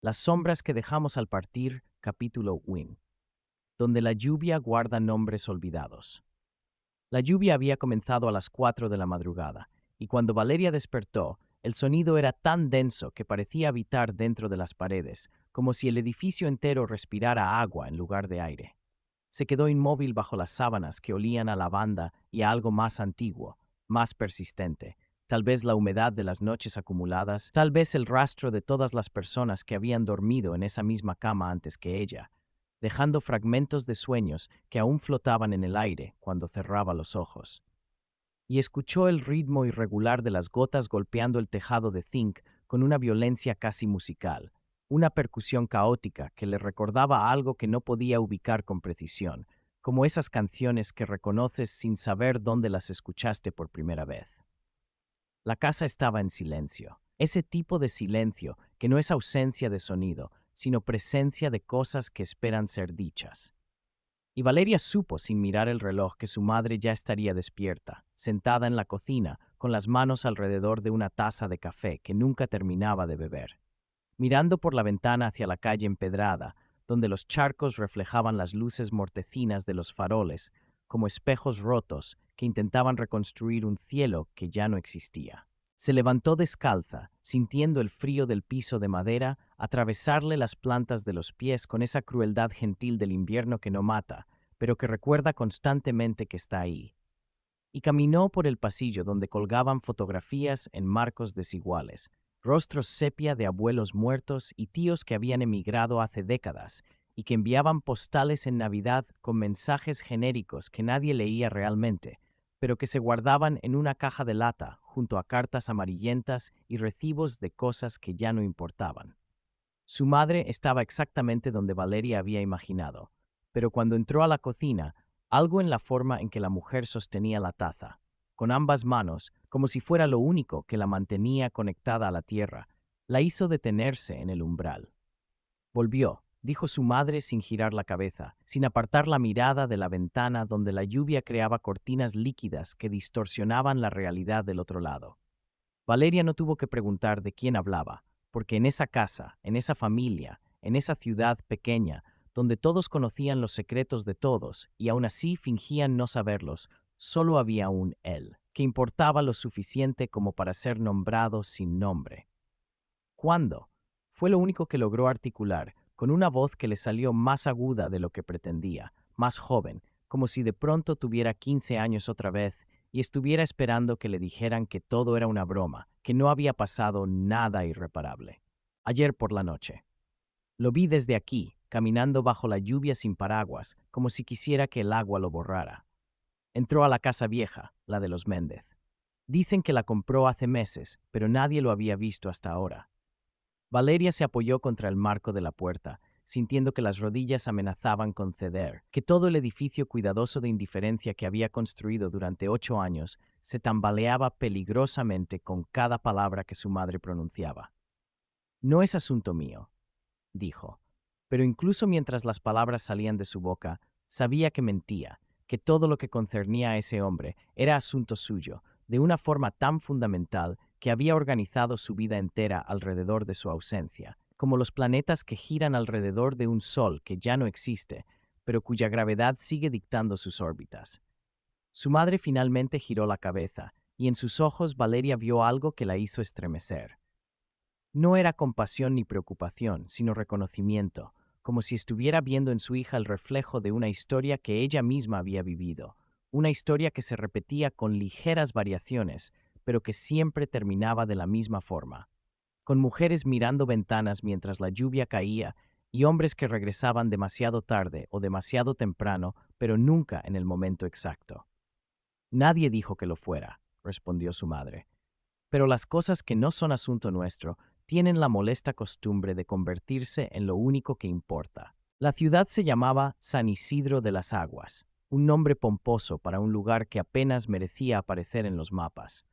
Las sombras que dejamos al partir, capítulo Win, donde la lluvia guarda nombres olvidados. La lluvia había comenzado a las 4 de la madrugada, y cuando Valeria despertó, el sonido era tan denso que parecía habitar dentro de las paredes, como si el edificio entero respirara agua en lugar de aire. Se quedó inmóvil bajo las sábanas que olían a lavanda y a algo más antiguo, más persistente. Tal vez la humedad de las noches acumuladas, tal vez el rastro de todas las personas que habían dormido en esa misma cama antes que ella, dejando fragmentos de sueños que aún flotaban en el aire cuando cerraba los ojos. Y escuchó el ritmo irregular de las gotas golpeando el tejado de zinc con una violencia casi musical, una percusión caótica que le recordaba algo que no podía ubicar con precisión, como esas canciones que reconoces sin saber dónde las escuchaste por primera vez. La casa estaba en silencio, ese tipo de silencio que no es ausencia de sonido, sino presencia de cosas que esperan ser dichas. Y Valeria supo sin mirar el reloj que su madre ya estaría despierta, sentada en la cocina, con las manos alrededor de una taza de café que nunca terminaba de beber. Mirando por la ventana hacia la calle empedrada, donde los charcos reflejaban las luces mortecinas de los faroles, como espejos rotos que intentaban reconstruir un cielo que ya no existía. Se levantó descalza, sintiendo el frío del piso de madera atravesarle las plantas de los pies con esa crueldad gentil del invierno que no mata, pero que recuerda constantemente que está ahí. Y caminó por el pasillo donde colgaban fotografías en marcos desiguales, rostros sepia de abuelos muertos y tíos que habían emigrado hace décadas y que enviaban postales en Navidad con mensajes genéricos que nadie leía realmente, pero que se guardaban en una caja de lata junto a cartas amarillentas y recibos de cosas que ya no importaban. Su madre estaba exactamente donde Valeria había imaginado, pero cuando entró a la cocina, algo en la forma en que la mujer sostenía la taza, con ambas manos, como si fuera lo único que la mantenía conectada a la tierra, la hizo detenerse en el umbral. Volvió, dijo su madre sin girar la cabeza, sin apartar la mirada de la ventana donde la lluvia creaba cortinas líquidas que distorsionaban la realidad del otro lado. Valeria no tuvo que preguntar de quién hablaba, porque en esa casa, en esa familia, en esa ciudad pequeña, donde todos conocían los secretos de todos y aún así fingían no saberlos, solo había un él, que importaba lo suficiente como para ser nombrado sin nombre. ¿Cuándo? Fue lo único que logró articular, con una voz que le salió más aguda de lo que pretendía, más joven, como si de pronto tuviera 15 años otra vez y estuviera esperando que le dijeran que todo era una broma, que no había pasado nada irreparable. Ayer por la noche. Lo vi desde aquí, caminando bajo la lluvia sin paraguas, como si quisiera que el agua lo borrara. Entró a la casa vieja, la de los Méndez. Dicen que la compró hace meses, pero nadie lo había visto hasta ahora. Valeria se apoyó contra el marco de la puerta, sintiendo que las rodillas amenazaban con ceder, que todo el edificio cuidadoso de indiferencia que había construido durante 8 años se tambaleaba peligrosamente con cada palabra que su madre pronunciaba. No es asunto mío, dijo, pero incluso mientras las palabras salían de su boca, sabía que mentía, que todo lo que concernía a ese hombre era asunto suyo, de una forma tan fundamental que había organizado su vida entera alrededor de su ausencia, como los planetas que giran alrededor de un sol que ya no existe, pero cuya gravedad sigue dictando sus órbitas. Su madre finalmente giró la cabeza, y en sus ojos Valeria vio algo que la hizo estremecer. No era compasión ni preocupación, sino reconocimiento, como si estuviera viendo en su hija el reflejo de una historia que ella misma había vivido, una historia que se repetía con ligeras variaciones, pero que siempre terminaba de la misma forma, con mujeres mirando ventanas mientras la lluvia caía y hombres que regresaban demasiado tarde o demasiado temprano, pero nunca en el momento exacto. Nadie dijo que lo fuera, respondió su madre. Pero las cosas que no son asunto nuestro tienen la molesta costumbre de convertirse en lo único que importa. La ciudad se llamaba San Isidro de las Aguas, un nombre pomposo para un lugar que apenas merecía aparecer en los mapas.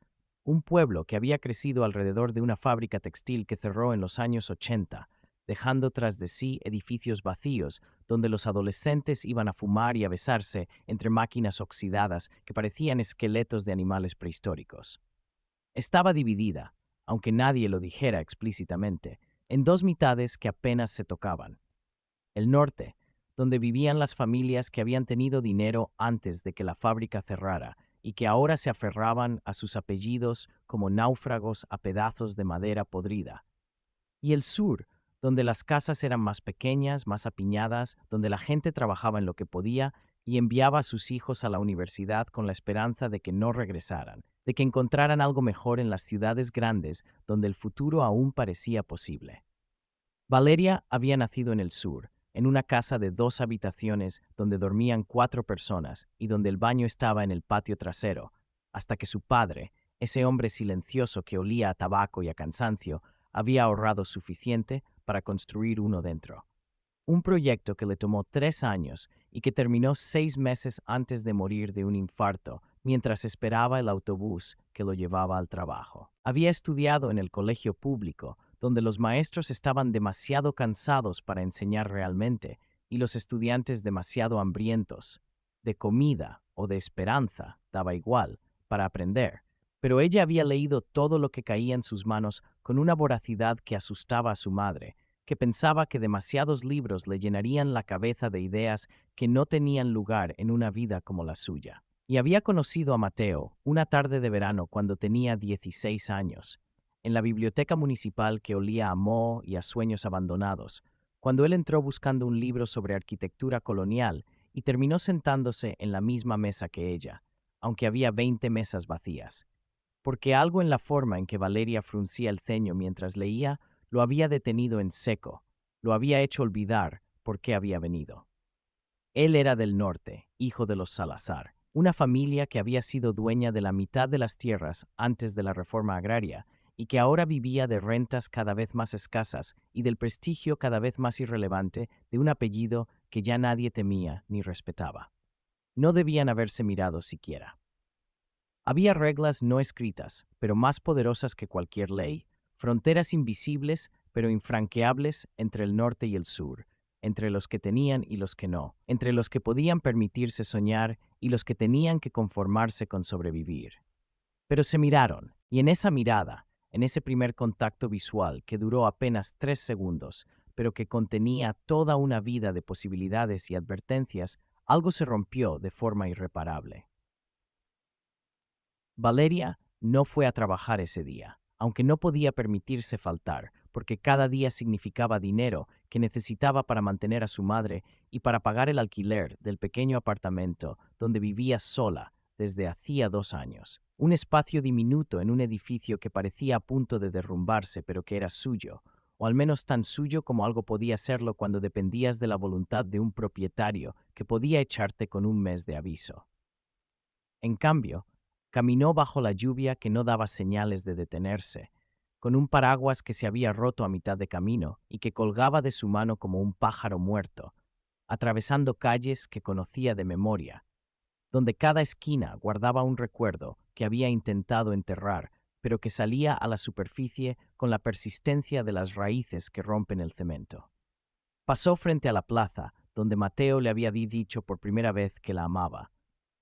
Un pueblo que había crecido alrededor de una fábrica textil que cerró en los años 80, dejando tras de sí edificios vacíos donde los adolescentes iban a fumar y a besarse entre máquinas oxidadas que parecían esqueletos de animales prehistóricos. Estaba dividida, aunque nadie lo dijera explícitamente, en dos mitades que apenas se tocaban. El norte, donde vivían las familias que habían tenido dinero antes de que la fábrica cerrara y que ahora se aferraban a sus apellidos como náufragos a pedazos de madera podrida. Y el sur, donde las casas eran más pequeñas, más apiñadas, donde la gente trabajaba en lo que podía y enviaba a sus hijos a la universidad con la esperanza de que no regresaran, de que encontraran algo mejor en las ciudades grandes donde el futuro aún parecía posible. Valeria había nacido en el sur, en una casa de 2 habitaciones donde dormían 4 personas y donde el baño estaba en el patio trasero, hasta que su padre, ese hombre silencioso que olía a tabaco y a cansancio, había ahorrado suficiente para construir uno dentro. Un proyecto que le tomó 3 años y que terminó 6 meses antes de morir de un infarto, mientras esperaba el autobús que lo llevaba al trabajo. Había estudiado en el colegio público, donde los maestros estaban demasiado cansados para enseñar realmente y los estudiantes demasiado hambrientos. De comida o de esperanza, daba igual, para aprender. Pero ella había leído todo lo que caía en sus manos con una voracidad que asustaba a su madre, que pensaba que demasiados libros le llenarían la cabeza de ideas que no tenían lugar en una vida como la suya. Y había conocido a Mateo una tarde de verano cuando tenía 16 años, en la biblioteca municipal que olía a moho y a sueños abandonados, cuando él entró buscando un libro sobre arquitectura colonial y terminó sentándose en la misma mesa que ella, aunque había 20 mesas vacías. Porque algo en la forma en que Valeria fruncía el ceño mientras leía lo había detenido en seco, lo había hecho olvidar por qué había venido. Él era del norte, hijo de los Salazar, una familia que había sido dueña de la mitad de las tierras antes de la reforma agraria y que ahora vivía de rentas cada vez más escasas y del prestigio cada vez más irrelevante de un apellido que ya nadie temía ni respetaba. No debían haberse mirado siquiera. Había reglas no escritas, pero más poderosas que cualquier ley, fronteras invisibles, pero infranqueables entre el norte y el sur, entre los que tenían y los que no, entre los que podían permitirse soñar y los que tenían que conformarse con sobrevivir. Pero se miraron, y en esa mirada, en ese primer contacto visual que duró apenas 3 segundos, pero que contenía toda una vida de posibilidades y advertencias, algo se rompió de forma irreparable. Valeria no fue a trabajar ese día, aunque no podía permitirse faltar, porque cada día significaba dinero que necesitaba para mantener a su madre y para pagar el alquiler del pequeño apartamento donde vivía sola desde hacía 2 años. Un espacio diminuto en un edificio que parecía a punto de derrumbarse, pero que era suyo, o al menos tan suyo como algo podía serlo cuando dependías de la voluntad de un propietario que podía echarte con un mes de aviso. En cambio, caminó bajo la lluvia que no daba señales de detenerse, con un paraguas que se había roto a mitad de camino y que colgaba de su mano como un pájaro muerto, atravesando calles que conocía de memoria, donde cada esquina guardaba un recuerdo que había intentado enterrar, pero que salía a la superficie con la persistencia de las raíces que rompen el cemento. Pasó frente a la plaza, donde Mateo le había dicho por primera vez que la amaba,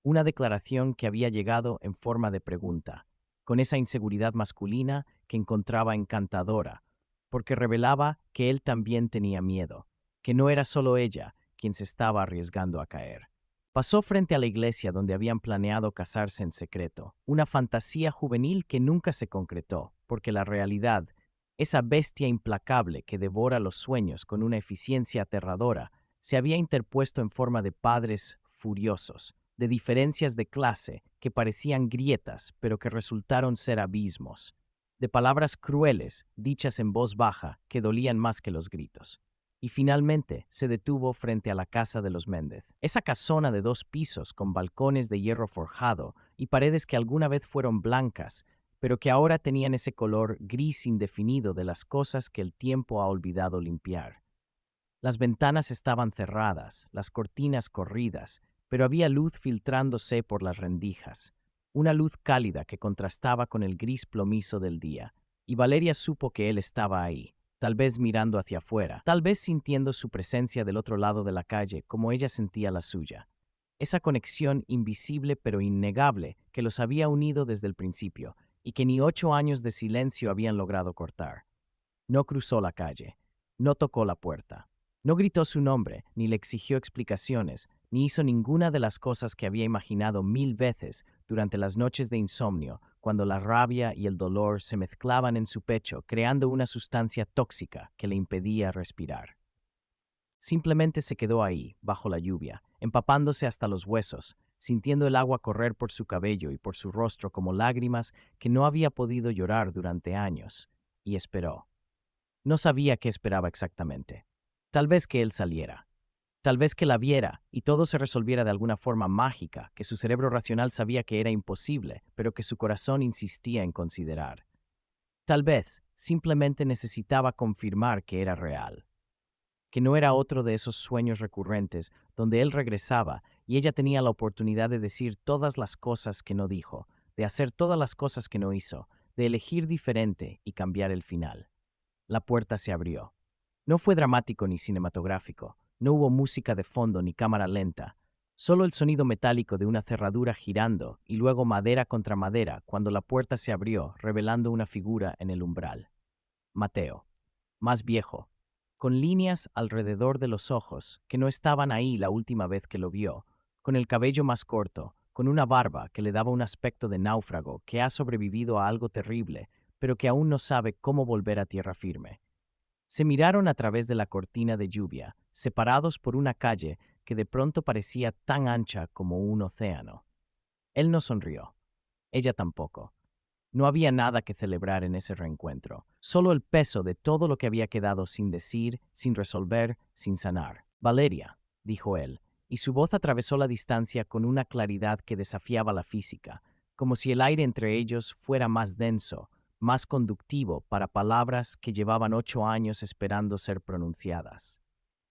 una declaración que había llegado en forma de pregunta, con esa inseguridad masculina que encontraba encantadora, porque revelaba que él también tenía miedo, que no era solo ella quien se estaba arriesgando a caer. Pasó frente a la iglesia donde habían planeado casarse en secreto, una fantasía juvenil que nunca se concretó, porque la realidad, esa bestia implacable que devora los sueños con una eficiencia aterradora, se había interpuesto en forma de padres furiosos, de diferencias de clase que parecían grietas pero que resultaron ser abismos, de palabras crueles dichas en voz baja que dolían más que los gritos. Y finalmente se detuvo frente a la casa de los Méndez, esa casona de 2 pisos con balcones de hierro forjado y paredes que alguna vez fueron blancas, pero que ahora tenían ese color gris indefinido de las cosas que el tiempo ha olvidado limpiar. Las ventanas estaban cerradas, las cortinas corridas, pero había luz filtrándose por las rendijas, una luz cálida que contrastaba con el gris plomizo del día, y Valeria supo que él estaba ahí, tal vez mirando hacia afuera, tal vez sintiendo su presencia del otro lado de la calle como ella sentía la suya. Esa conexión invisible pero innegable que los había unido desde el principio y que ni 8 años de silencio habían logrado cortar. No cruzó la calle. No tocó la puerta. No gritó su nombre, ni le exigió explicaciones, ni hizo ninguna de las cosas que había imaginado 1000 veces durante las noches de insomnio, cuando la rabia y el dolor se mezclaban en su pecho, creando una sustancia tóxica que le impedía respirar. Simplemente se quedó ahí, bajo la lluvia, empapándose hasta los huesos, sintiendo el agua correr por su cabello y por su rostro como lágrimas que no había podido llorar durante años, y esperó. No sabía qué esperaba exactamente. Tal vez que él saliera. Tal vez que la viera y todo se resolviera de alguna forma mágica, que su cerebro racional sabía que era imposible, pero que su corazón insistía en considerar. Tal vez simplemente necesitaba confirmar que era real, que no era otro de esos sueños recurrentes donde él regresaba y ella tenía la oportunidad de decir todas las cosas que no dijo, de hacer todas las cosas que no hizo, de elegir diferente y cambiar el final. La puerta se abrió. No fue dramático ni cinematográfico, no hubo música de fondo ni cámara lenta, solo el sonido metálico de una cerradura girando y luego madera contra madera cuando la puerta se abrió, revelando una figura en el umbral. Mateo, más viejo, con líneas alrededor de los ojos que no estaban ahí la última vez que lo vio, con el cabello más corto, con una barba que le daba un aspecto de náufrago que ha sobrevivido a algo terrible, pero que aún no sabe cómo volver a tierra firme. Se miraron a través de la cortina de lluvia, separados por una calle que de pronto parecía tan ancha como un océano. Él no sonrió. Ella tampoco. No había nada que celebrar en ese reencuentro, solo el peso de todo lo que había quedado sin decir, sin resolver, sin sanar. Valeria, dijo él, y su voz atravesó la distancia con una claridad que desafiaba la física, como si el aire entre ellos fuera más denso, más conductivo para palabras que llevaban 8 años esperando ser pronunciadas.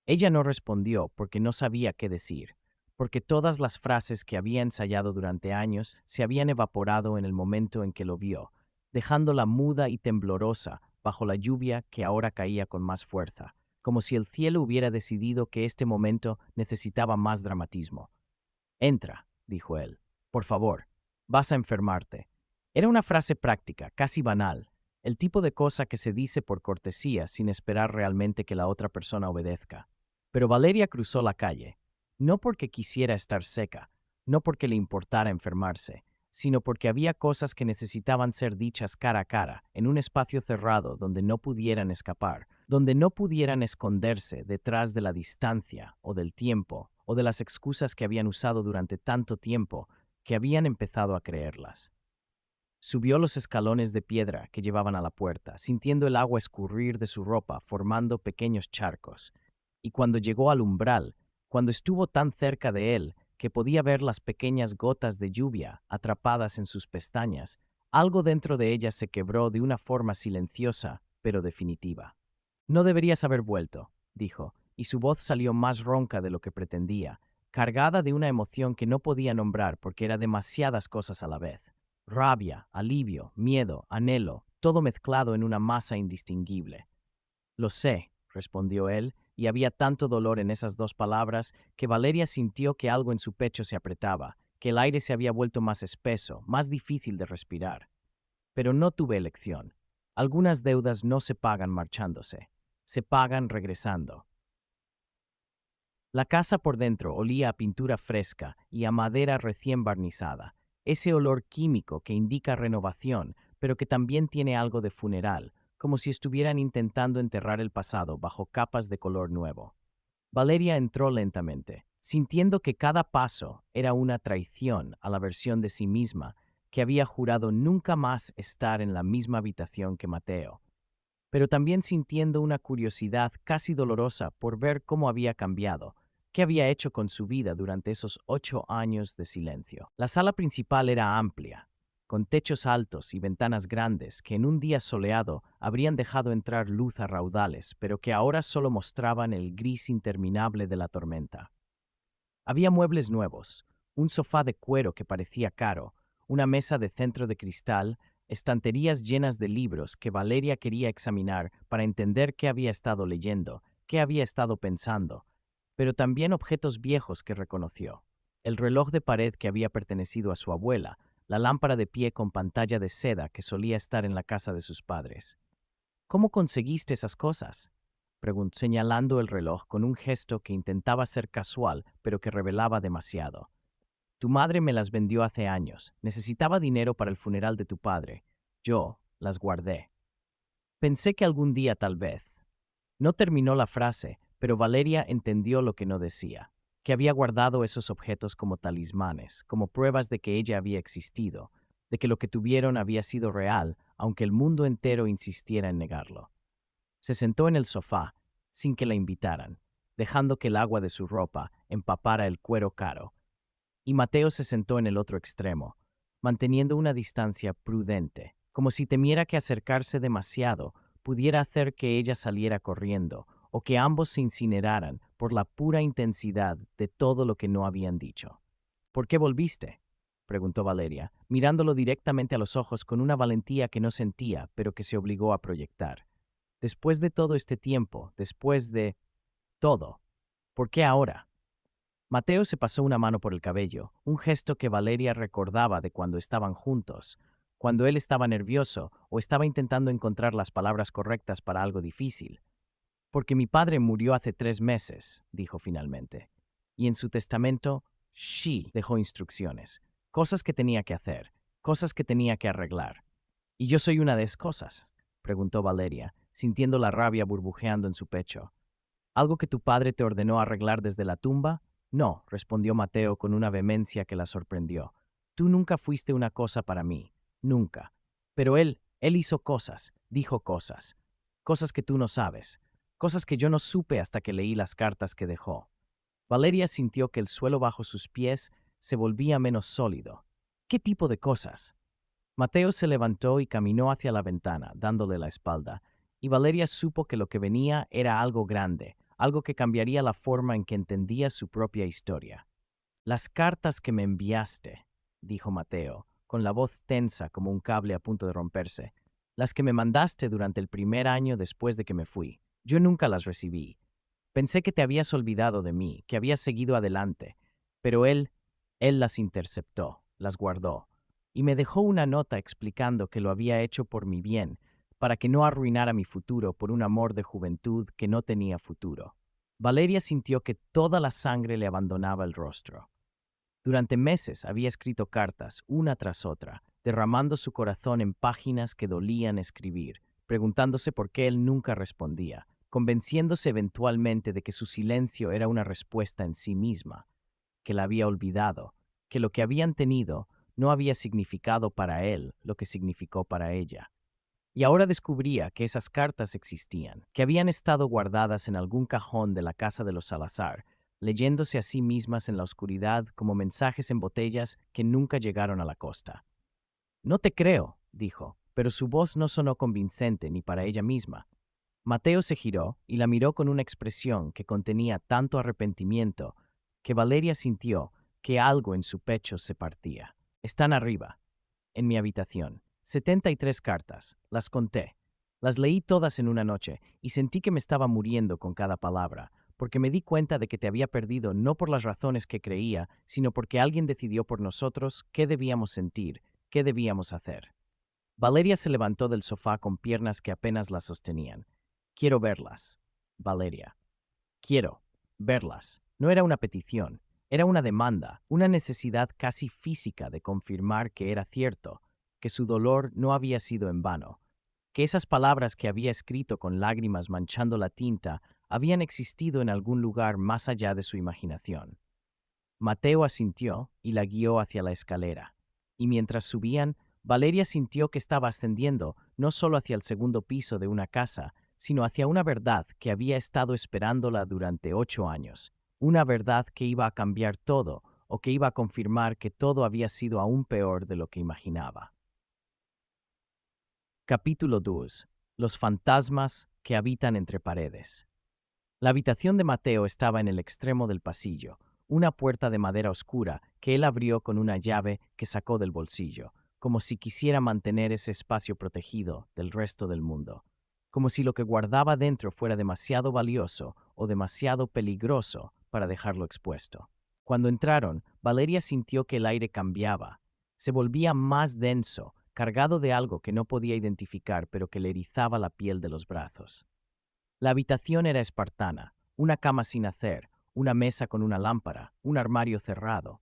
Ella no respondió porque no sabía qué decir, porque todas las frases que había ensayado durante años se habían evaporado en el momento en que lo vio, dejándola muda y temblorosa bajo la lluvia que ahora caía con más fuerza, como si el cielo hubiera decidido que este momento necesitaba más dramatismo. Entra, dijo él. Por favor, vas a enfermarte. Era una frase práctica, casi banal, el tipo de cosa que se dice por cortesía sin esperar realmente que la otra persona obedezca. Pero Valeria cruzó la calle, no porque quisiera estar seca, no porque le importara enfermarse, sino porque había cosas que necesitaban ser dichas cara a cara, en un espacio cerrado donde no pudieran escapar, donde no pudieran esconderse detrás de la distancia o del tiempo o de las excusas que habían usado durante tanto tiempo que habían empezado a creerlas. Subió los escalones de piedra que llevaban a la puerta, sintiendo el agua escurrir de su ropa, formando pequeños charcos. Y cuando llegó al umbral, cuando estuvo tan cerca de él que podía ver las pequeñas gotas de lluvia atrapadas en sus pestañas, algo dentro de ella se quebró de una forma silenciosa, pero definitiva. No deberías haber vuelto, dijo, y su voz salió más ronca de lo que pretendía, cargada de una emoción que no podía nombrar porque era demasiadas cosas a la vez. Rabia, alivio, miedo, anhelo, todo mezclado en una masa indistinguible. Lo sé, respondió él, y había tanto dolor en esas dos palabras que Valeria sintió que algo en su pecho se apretaba, que el aire se había vuelto más espeso, más difícil de respirar. Pero no tuve elección. Algunas deudas no se pagan marchándose, se pagan regresando. La casa por dentro olía a pintura fresca y a madera recién barnizada, ese olor químico que indica renovación, pero que también tiene algo de funeral, como si estuvieran intentando enterrar el pasado bajo capas de color nuevo. Valeria entró lentamente, sintiendo que cada paso era una traición a la versión de sí misma que había jurado nunca más estar en la misma habitación que Mateo, pero también sintiendo una curiosidad casi dolorosa por ver cómo había cambiado, qué había hecho con su vida durante esos 8 años de silencio. La sala principal era amplia, con techos altos y ventanas grandes que en un día soleado habrían dejado entrar luz a raudales, pero que ahora solo mostraban el gris interminable de la tormenta. Había muebles nuevos, un sofá de cuero que parecía caro, una mesa de centro de cristal, estanterías llenas de libros que Valeria quería examinar para entender qué había estado leyendo, qué había estado pensando, pero también objetos viejos que reconoció. El reloj de pared que había pertenecido a su abuela, la lámpara de pie con pantalla de seda que solía estar en la casa de sus padres. ¿Cómo conseguiste esas cosas? Preguntó, señalando el reloj con un gesto que intentaba ser casual, pero que revelaba demasiado. Tu madre me las vendió hace años. Necesitaba dinero para el funeral de tu padre. Yo las guardé. Pensé que algún día tal vez. No terminó la frase, pero Valeria entendió lo que no decía, que había guardado esos objetos como talismanes, como pruebas de que ella había existido, de que lo que tuvieron había sido real, aunque el mundo entero insistiera en negarlo. Se sentó en el sofá, sin que la invitaran, dejando que el agua de su ropa empapara el cuero caro, y Mateo se sentó en el otro extremo, manteniendo una distancia prudente, como si temiera que acercarse demasiado pudiera hacer que ella saliera corriendo o que ambos se incineraran por la pura intensidad de todo lo que no habían dicho. ¿Por qué volviste?, preguntó Valeria, mirándolo directamente a los ojos con una valentía que no sentía, pero que se obligó a proyectar. Después de todo este tiempo, después de todo, ¿por qué ahora? Mateo se pasó una mano por el cabello, un gesto que Valeria recordaba de cuando estaban juntos, cuando él estaba nervioso o estaba intentando encontrar las palabras correctas para algo difícil. Porque mi padre murió hace 3 meses, dijo finalmente. Y en su testamento, She dejó instrucciones, cosas que tenía que hacer, cosas que tenía que arreglar. ¿Y yo soy una de esas cosas?, preguntó Valeria, sintiendo la rabia burbujeando en su pecho. ¿Algo que tu padre te ordenó arreglar desde la tumba? No, respondió Mateo con una vehemencia que la sorprendió. Tú nunca fuiste una cosa para mí, nunca. Pero él hizo cosas, dijo cosas, cosas que tú no sabes, cosas que yo no supe hasta que leí las cartas que dejó. Valeria sintió que el suelo bajo sus pies se volvía menos sólido. ¿Qué tipo de cosas? Mateo se levantó y caminó hacia la ventana, dándole la espalda, y Valeria supo que lo que venía era algo grande, algo que cambiaría la forma en que entendía su propia historia. Las cartas que me enviaste, dijo Mateo, con la voz tensa como un cable a punto de romperse, las que me mandaste durante el primer año después de que me fui. Yo nunca las recibí. Pensé que te habías olvidado de mí, que habías seguido adelante, pero él las interceptó, las guardó, y me dejó una nota explicando que lo había hecho por mi bien, para que no arruinara mi futuro por un amor de juventud que no tenía futuro. Valeria sintió que toda la sangre le abandonaba el rostro. Durante meses había escrito cartas, una tras otra, derramando su corazón en páginas que dolían escribir, preguntándose por qué él nunca respondía, convenciéndose eventualmente de que su silencio era una respuesta en sí misma, que la había olvidado, que lo que habían tenido no había significado para él lo que significó para ella. Y ahora descubría que esas cartas existían, que habían estado guardadas en algún cajón de la casa de los Salazar, leyéndose a sí mismas en la oscuridad como mensajes en botellas que nunca llegaron a la costa. No te creo, dijo, pero su voz no sonó convincente ni para ella misma. Mateo se giró y la miró con una expresión que contenía tanto arrepentimiento que Valeria sintió que algo en su pecho se partía. Están arriba, en mi habitación. 73 cartas, las conté. Las leí todas en una noche y sentí que me estaba muriendo con cada palabra, porque me di cuenta de que te había perdido no por las razones que creía, sino porque alguien decidió por nosotros qué debíamos sentir, qué debíamos hacer. Valeria se levantó del sofá con piernas que apenas la sostenían. Quiero verlas, Valeria. Quiero verlas. No era una petición, era una demanda, una necesidad casi física de confirmar que era cierto, que su dolor no había sido en vano, que esas palabras que había escrito con lágrimas manchando la tinta habían existido en algún lugar más allá de su imaginación. Mateo asintió y la guió hacia la escalera, y mientras subían, Valeria sintió que estaba ascendiendo no solo hacia el segundo piso de una casa, sino hacia una verdad que había estado esperándola durante 8 años, una verdad que iba a cambiar todo o que iba a confirmar que todo había sido aún peor de lo que imaginaba. Capítulo 2. Los fantasmas que habitan entre paredes. La habitación de Mateo estaba en el extremo del pasillo, una puerta de madera oscura que él abrió con una llave que sacó del bolsillo, como si quisiera mantener ese espacio protegido del resto del mundo, como si lo que guardaba dentro fuera demasiado valioso o demasiado peligroso para dejarlo expuesto. Cuando entraron, Valeria sintió que el aire cambiaba, se volvía más denso, cargado de algo que no podía identificar pero que le erizaba la piel de los brazos. La habitación era espartana, una cama sin hacer, una mesa con una lámpara, un armario cerrado.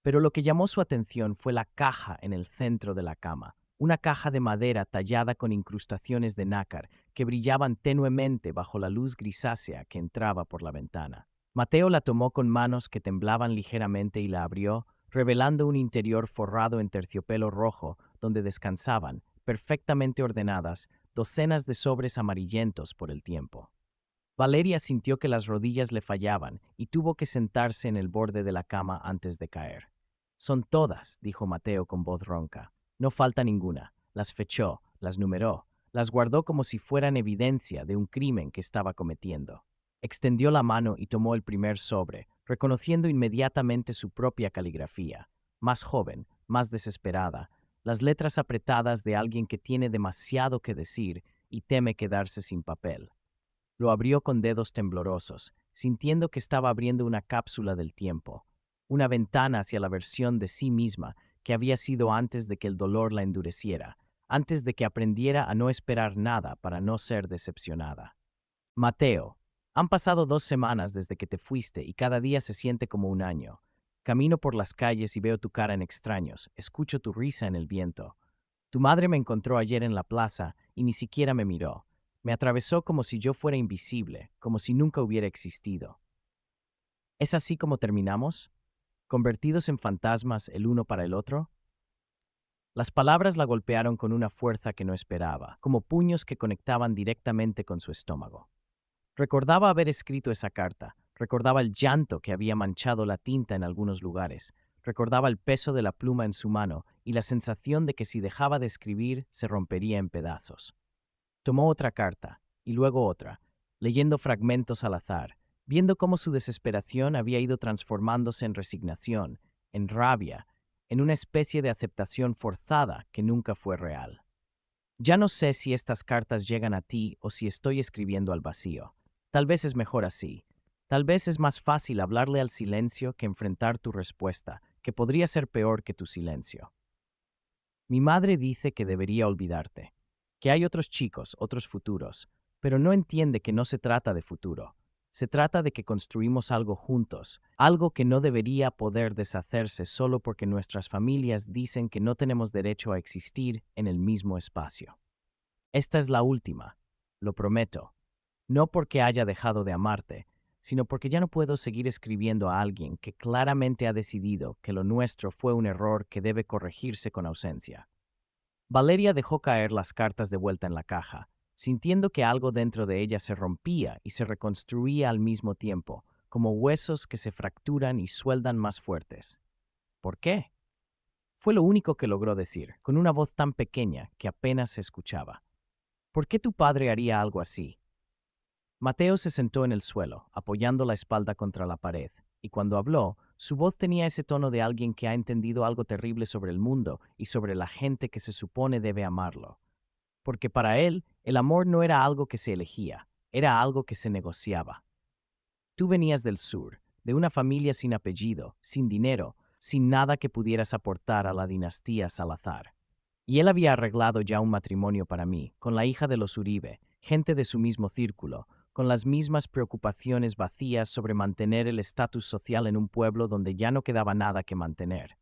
Pero lo que llamó su atención fue la caja en el centro de la cama, una caja de madera tallada con incrustaciones de nácar que brillaban tenuemente bajo la luz grisácea que entraba por la ventana. Mateo la tomó con manos que temblaban ligeramente y la abrió, revelando un interior forrado en terciopelo rojo donde descansaban, perfectamente ordenadas, docenas de sobres amarillentos por el tiempo. Valeria sintió que las rodillas le fallaban y tuvo que sentarse en el borde de la cama antes de caer. Son todas, dijo Mateo con voz ronca. No falta ninguna. Las fechó, las numeró, las guardó como si fueran evidencia de un crimen que estaba cometiendo. Extendió la mano y tomó el primer sobre, reconociendo inmediatamente su propia caligrafía. Más joven, más desesperada, las letras apretadas de alguien que tiene demasiado que decir y teme quedarse sin papel. Lo abrió con dedos temblorosos, sintiendo que estaba abriendo una cápsula del tiempo, una ventana hacia la versión de sí misma que había sido antes de que el dolor la endureciera, antes de que aprendiera a no esperar nada para no ser decepcionada. Mateo, han pasado 2 semanas desde que te fuiste y cada día se siente como un año. Camino por las calles y veo tu cara en extraños, escucho tu risa en el viento. Tu madre me encontró ayer en la plaza y ni siquiera me miró. Me atravesó como si yo fuera invisible, como si nunca hubiera existido. ¿Es así como terminamos? ¿Convertidos en fantasmas el uno para el otro? Las palabras la golpearon con una fuerza que no esperaba, como puños que conectaban directamente con su estómago. Recordaba haber escrito esa carta, recordaba el llanto que había manchado la tinta en algunos lugares, recordaba el peso de la pluma en su mano y la sensación de que si dejaba de escribir se rompería en pedazos. Tomó otra carta, y luego otra, leyendo fragmentos al azar, viendo cómo su desesperación había ido transformándose en resignación, en rabia, en una especie de aceptación forzada que nunca fue real. Ya no sé si estas cartas llegan a ti o si estoy escribiendo al vacío. Tal vez es mejor así. Tal vez es más fácil hablarle al silencio que enfrentar tu respuesta, que podría ser peor que tu silencio. Mi madre dice que debería olvidarte, que hay otros chicos, otros futuros, pero no entiende que no se trata de futuro. Se trata de que construimos algo juntos, algo que no debería poder deshacerse solo porque nuestras familias dicen que no tenemos derecho a existir en el mismo espacio. Esta es la última, lo prometo, no porque haya dejado de amarte, sino porque ya no puedo seguir escribiendo a alguien que claramente ha decidido que lo nuestro fue un error que debe corregirse con ausencia. Valeria dejó caer las cartas de vuelta en la caja, sintiendo que algo dentro de ella se rompía y se reconstruía al mismo tiempo, como huesos que se fracturan y sueldan más fuertes. ¿Por qué? Fue lo único que logró decir, con una voz tan pequeña que apenas se escuchaba. ¿Por qué tu padre haría algo así? Mateo se sentó en el suelo, apoyando la espalda contra la pared, y cuando habló, su voz tenía ese tono de alguien que ha entendido algo terrible sobre el mundo y sobre la gente que se supone debe amarlo. Porque para él, el amor no era algo que se elegía, era algo que se negociaba. Tú venías del sur, de una familia sin apellido, sin dinero, sin nada que pudieras aportar a la dinastía Salazar. Y él había arreglado ya un matrimonio para mí, con la hija de los Uribe, gente de su mismo círculo, con las mismas preocupaciones vacías sobre mantener el estatus social en un pueblo donde ya no quedaba nada que mantener.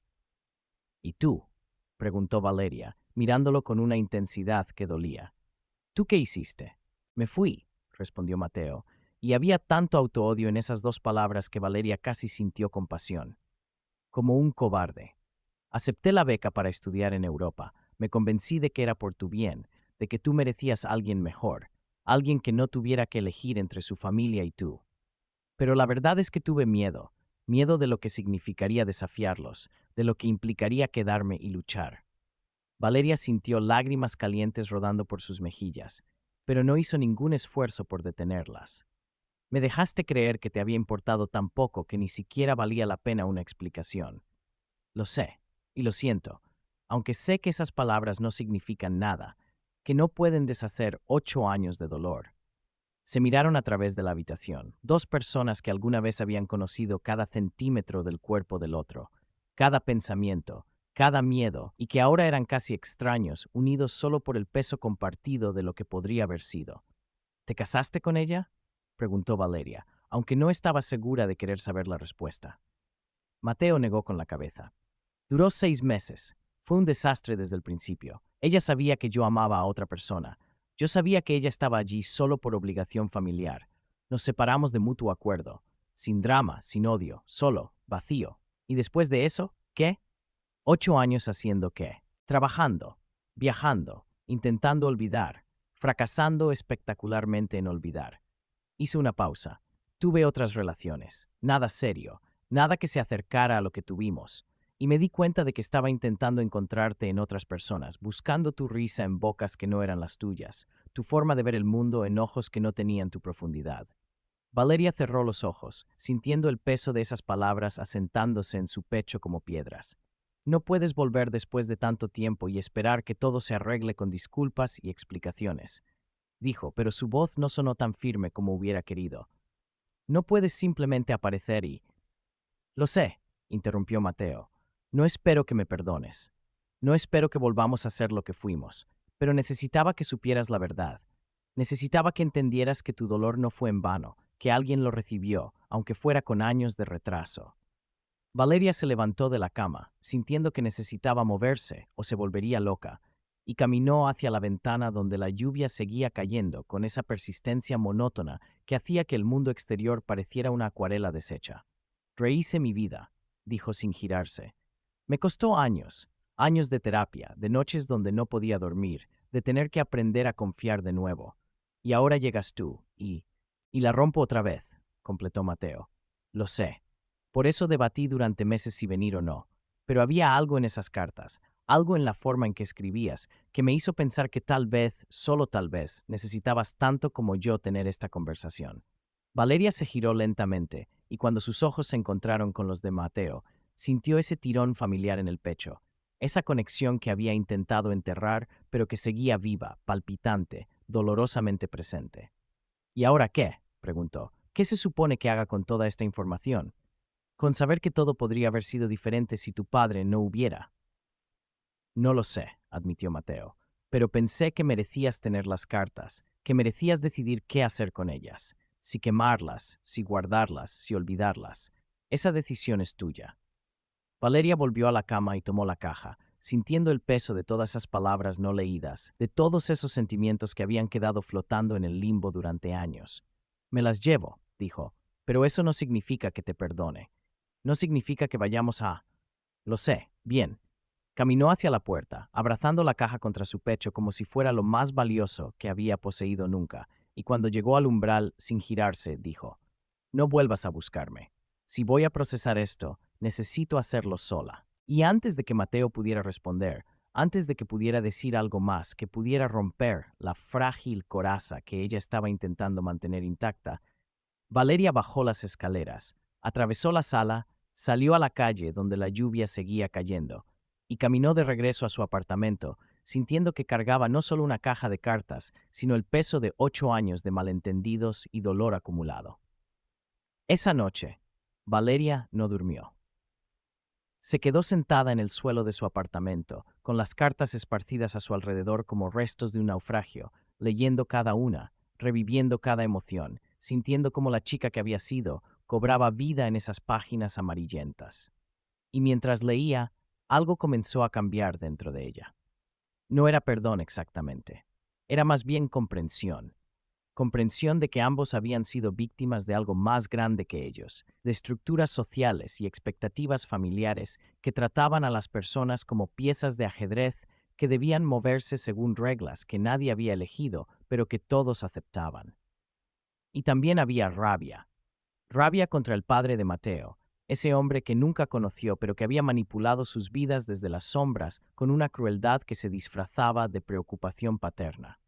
¿Y tú? Preguntó Valeria, mirándolo con una intensidad que dolía. ¿Tú qué hiciste? Me fui, respondió Mateo, y había tanto autoodio en esas dos palabras que Valeria casi sintió compasión. Como un cobarde. Acepté la beca para estudiar en Europa. Me convencí de que era por tu bien, de que tú merecías a alguien mejor, alguien que no tuviera que elegir entre su familia y tú. Pero la verdad es que tuve miedo, miedo de lo que significaría desafiarlos, de lo que implicaría quedarme y luchar. Valeria sintió lágrimas calientes rodando por sus mejillas, pero no hizo ningún esfuerzo por detenerlas. Me dejaste creer que te había importado tan poco que ni siquiera valía la pena una explicación. Lo sé, y lo siento, aunque sé que esas palabras no significan nada, que no pueden deshacer 8 años de dolor. Se miraron a través de la habitación, dos personas que alguna vez habían conocido cada centímetro del cuerpo del otro, cada pensamiento, cada miedo, y que ahora eran casi extraños, unidos solo por el peso compartido de lo que podría haber sido. ¿Te casaste con ella?, preguntó Valeria, aunque no estaba segura de querer saber la respuesta. Mateo negó con la cabeza. Duró 6 meses. Fue un desastre desde el principio. Ella sabía que yo amaba a otra persona. Yo sabía que ella estaba allí solo por obligación familiar. Nos separamos de mutuo acuerdo. Sin drama, sin odio, solo, vacío. ¿Y después de eso, qué? 8 años haciendo qué. Trabajando, viajando, intentando olvidar, fracasando espectacularmente en olvidar. Hice una pausa. Tuve otras relaciones. Nada serio. Nada que se acercara a lo que tuvimos. Y me di cuenta de que estaba intentando encontrarte en otras personas, buscando tu risa en bocas que no eran las tuyas, tu forma de ver el mundo en ojos que no tenían tu profundidad. Valeria cerró los ojos, sintiendo el peso de esas palabras asentándose en su pecho como piedras. No puedes volver después de tanto tiempo y esperar que todo se arregle con disculpas y explicaciones, dijo, pero su voz no sonó tan firme como hubiera querido. No puedes simplemente aparecer y... Lo sé, interrumpió Mateo. No espero que me perdones. No espero que volvamos a ser lo que fuimos, pero necesitaba que supieras la verdad. Necesitaba que entendieras que tu dolor no fue en vano, que alguien lo recibió, aunque fuera con años de retraso. Valeria se levantó de la cama, sintiendo que necesitaba moverse o se volvería loca, y caminó hacia la ventana donde la lluvia seguía cayendo con esa persistencia monótona que hacía que el mundo exterior pareciera una acuarela deshecha. Rehice mi vida, dijo sin girarse. Me costó años, años de terapia, de noches donde no podía dormir, de tener que aprender a confiar de nuevo. Y ahora llegas tú, y la rompo otra vez, completó Mateo. Lo sé. Por eso debatí durante meses si venir o no. Pero había algo en esas cartas, algo en la forma en que escribías, que me hizo pensar que tal vez, solo tal vez, necesitabas tanto como yo tener esta conversación. Valeria se giró lentamente, y cuando sus ojos se encontraron con los de Mateo, sintió ese tirón familiar en el pecho, esa conexión que había intentado enterrar, pero que seguía viva, palpitante, dolorosamente presente. ¿Y ahora qué?, preguntó. ¿Qué se supone que haga con toda esta información? Con saber que todo podría haber sido diferente si tu padre no hubiera. No lo sé, admitió Mateo, pero pensé que merecías tener las cartas, que merecías decidir qué hacer con ellas, si quemarlas, si guardarlas, si olvidarlas. Esa decisión es tuya. Valeria volvió a la cama y tomó la caja, sintiendo el peso de todas esas palabras no leídas, de todos esos sentimientos que habían quedado flotando en el limbo durante años. Me las llevo, dijo, pero eso no significa que te perdone. No significa que vayamos a... Lo sé, bien. Caminó hacia la puerta, abrazando la caja contra su pecho como si fuera lo más valioso que había poseído nunca, y cuando llegó al umbral, sin girarse, dijo, no vuelvas a buscarme. Si voy a procesar esto, necesito hacerlo sola. Y antes de que Mateo pudiera responder, antes de que pudiera decir algo más, que pudiera romper la frágil coraza que ella estaba intentando mantener intacta, Valeria bajó las escaleras, atravesó la sala, salió a la calle donde la lluvia seguía cayendo, y caminó de regreso a su apartamento, sintiendo que cargaba no solo una caja de cartas, sino el peso de 8 años de malentendidos y dolor acumulado. Esa noche, Valeria no durmió. Se quedó sentada en el suelo de su apartamento, con las cartas esparcidas a su alrededor como restos de un naufragio, leyendo cada una, reviviendo cada emoción, sintiendo cómo la chica que había sido cobraba vida en esas páginas amarillentas. Y mientras leía, algo comenzó a cambiar dentro de ella. No era perdón exactamente, era más bien comprensión. Comprensión de que ambos habían sido víctimas de algo más grande que ellos, de estructuras sociales y expectativas familiares que trataban a las personas como piezas de ajedrez que debían moverse según reglas que nadie había elegido, pero que todos aceptaban. Y también había rabia. Rabia contra el padre de Mateo, ese hombre que nunca conoció pero que había manipulado sus vidas desde las sombras con una crueldad que se disfrazaba de preocupación paterna.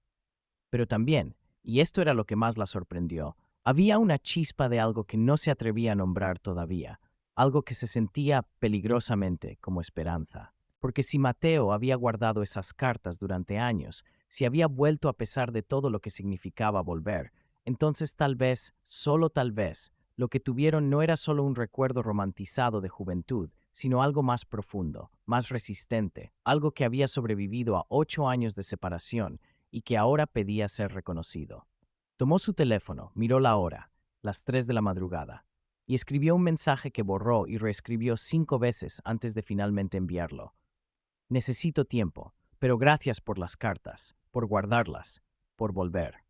Pero también, y esto era lo que más la sorprendió, había una chispa de algo que no se atrevía a nombrar todavía, algo que se sentía peligrosamente como esperanza. Porque si Mateo había guardado esas cartas durante años, si había vuelto a pesar de todo lo que significaba volver, entonces tal vez, solo tal vez, lo que tuvieron no era solo un recuerdo romantizado de juventud, sino algo más profundo, más resistente, algo que había sobrevivido a 8 años de separación y que ahora pedía ser reconocido. Tomó su teléfono, miró la hora, las 3 de la madrugada, y escribió un mensaje que borró y reescribió 5 veces antes de finalmente enviarlo. Necesito tiempo, pero gracias por las cartas, por guardarlas, por volver.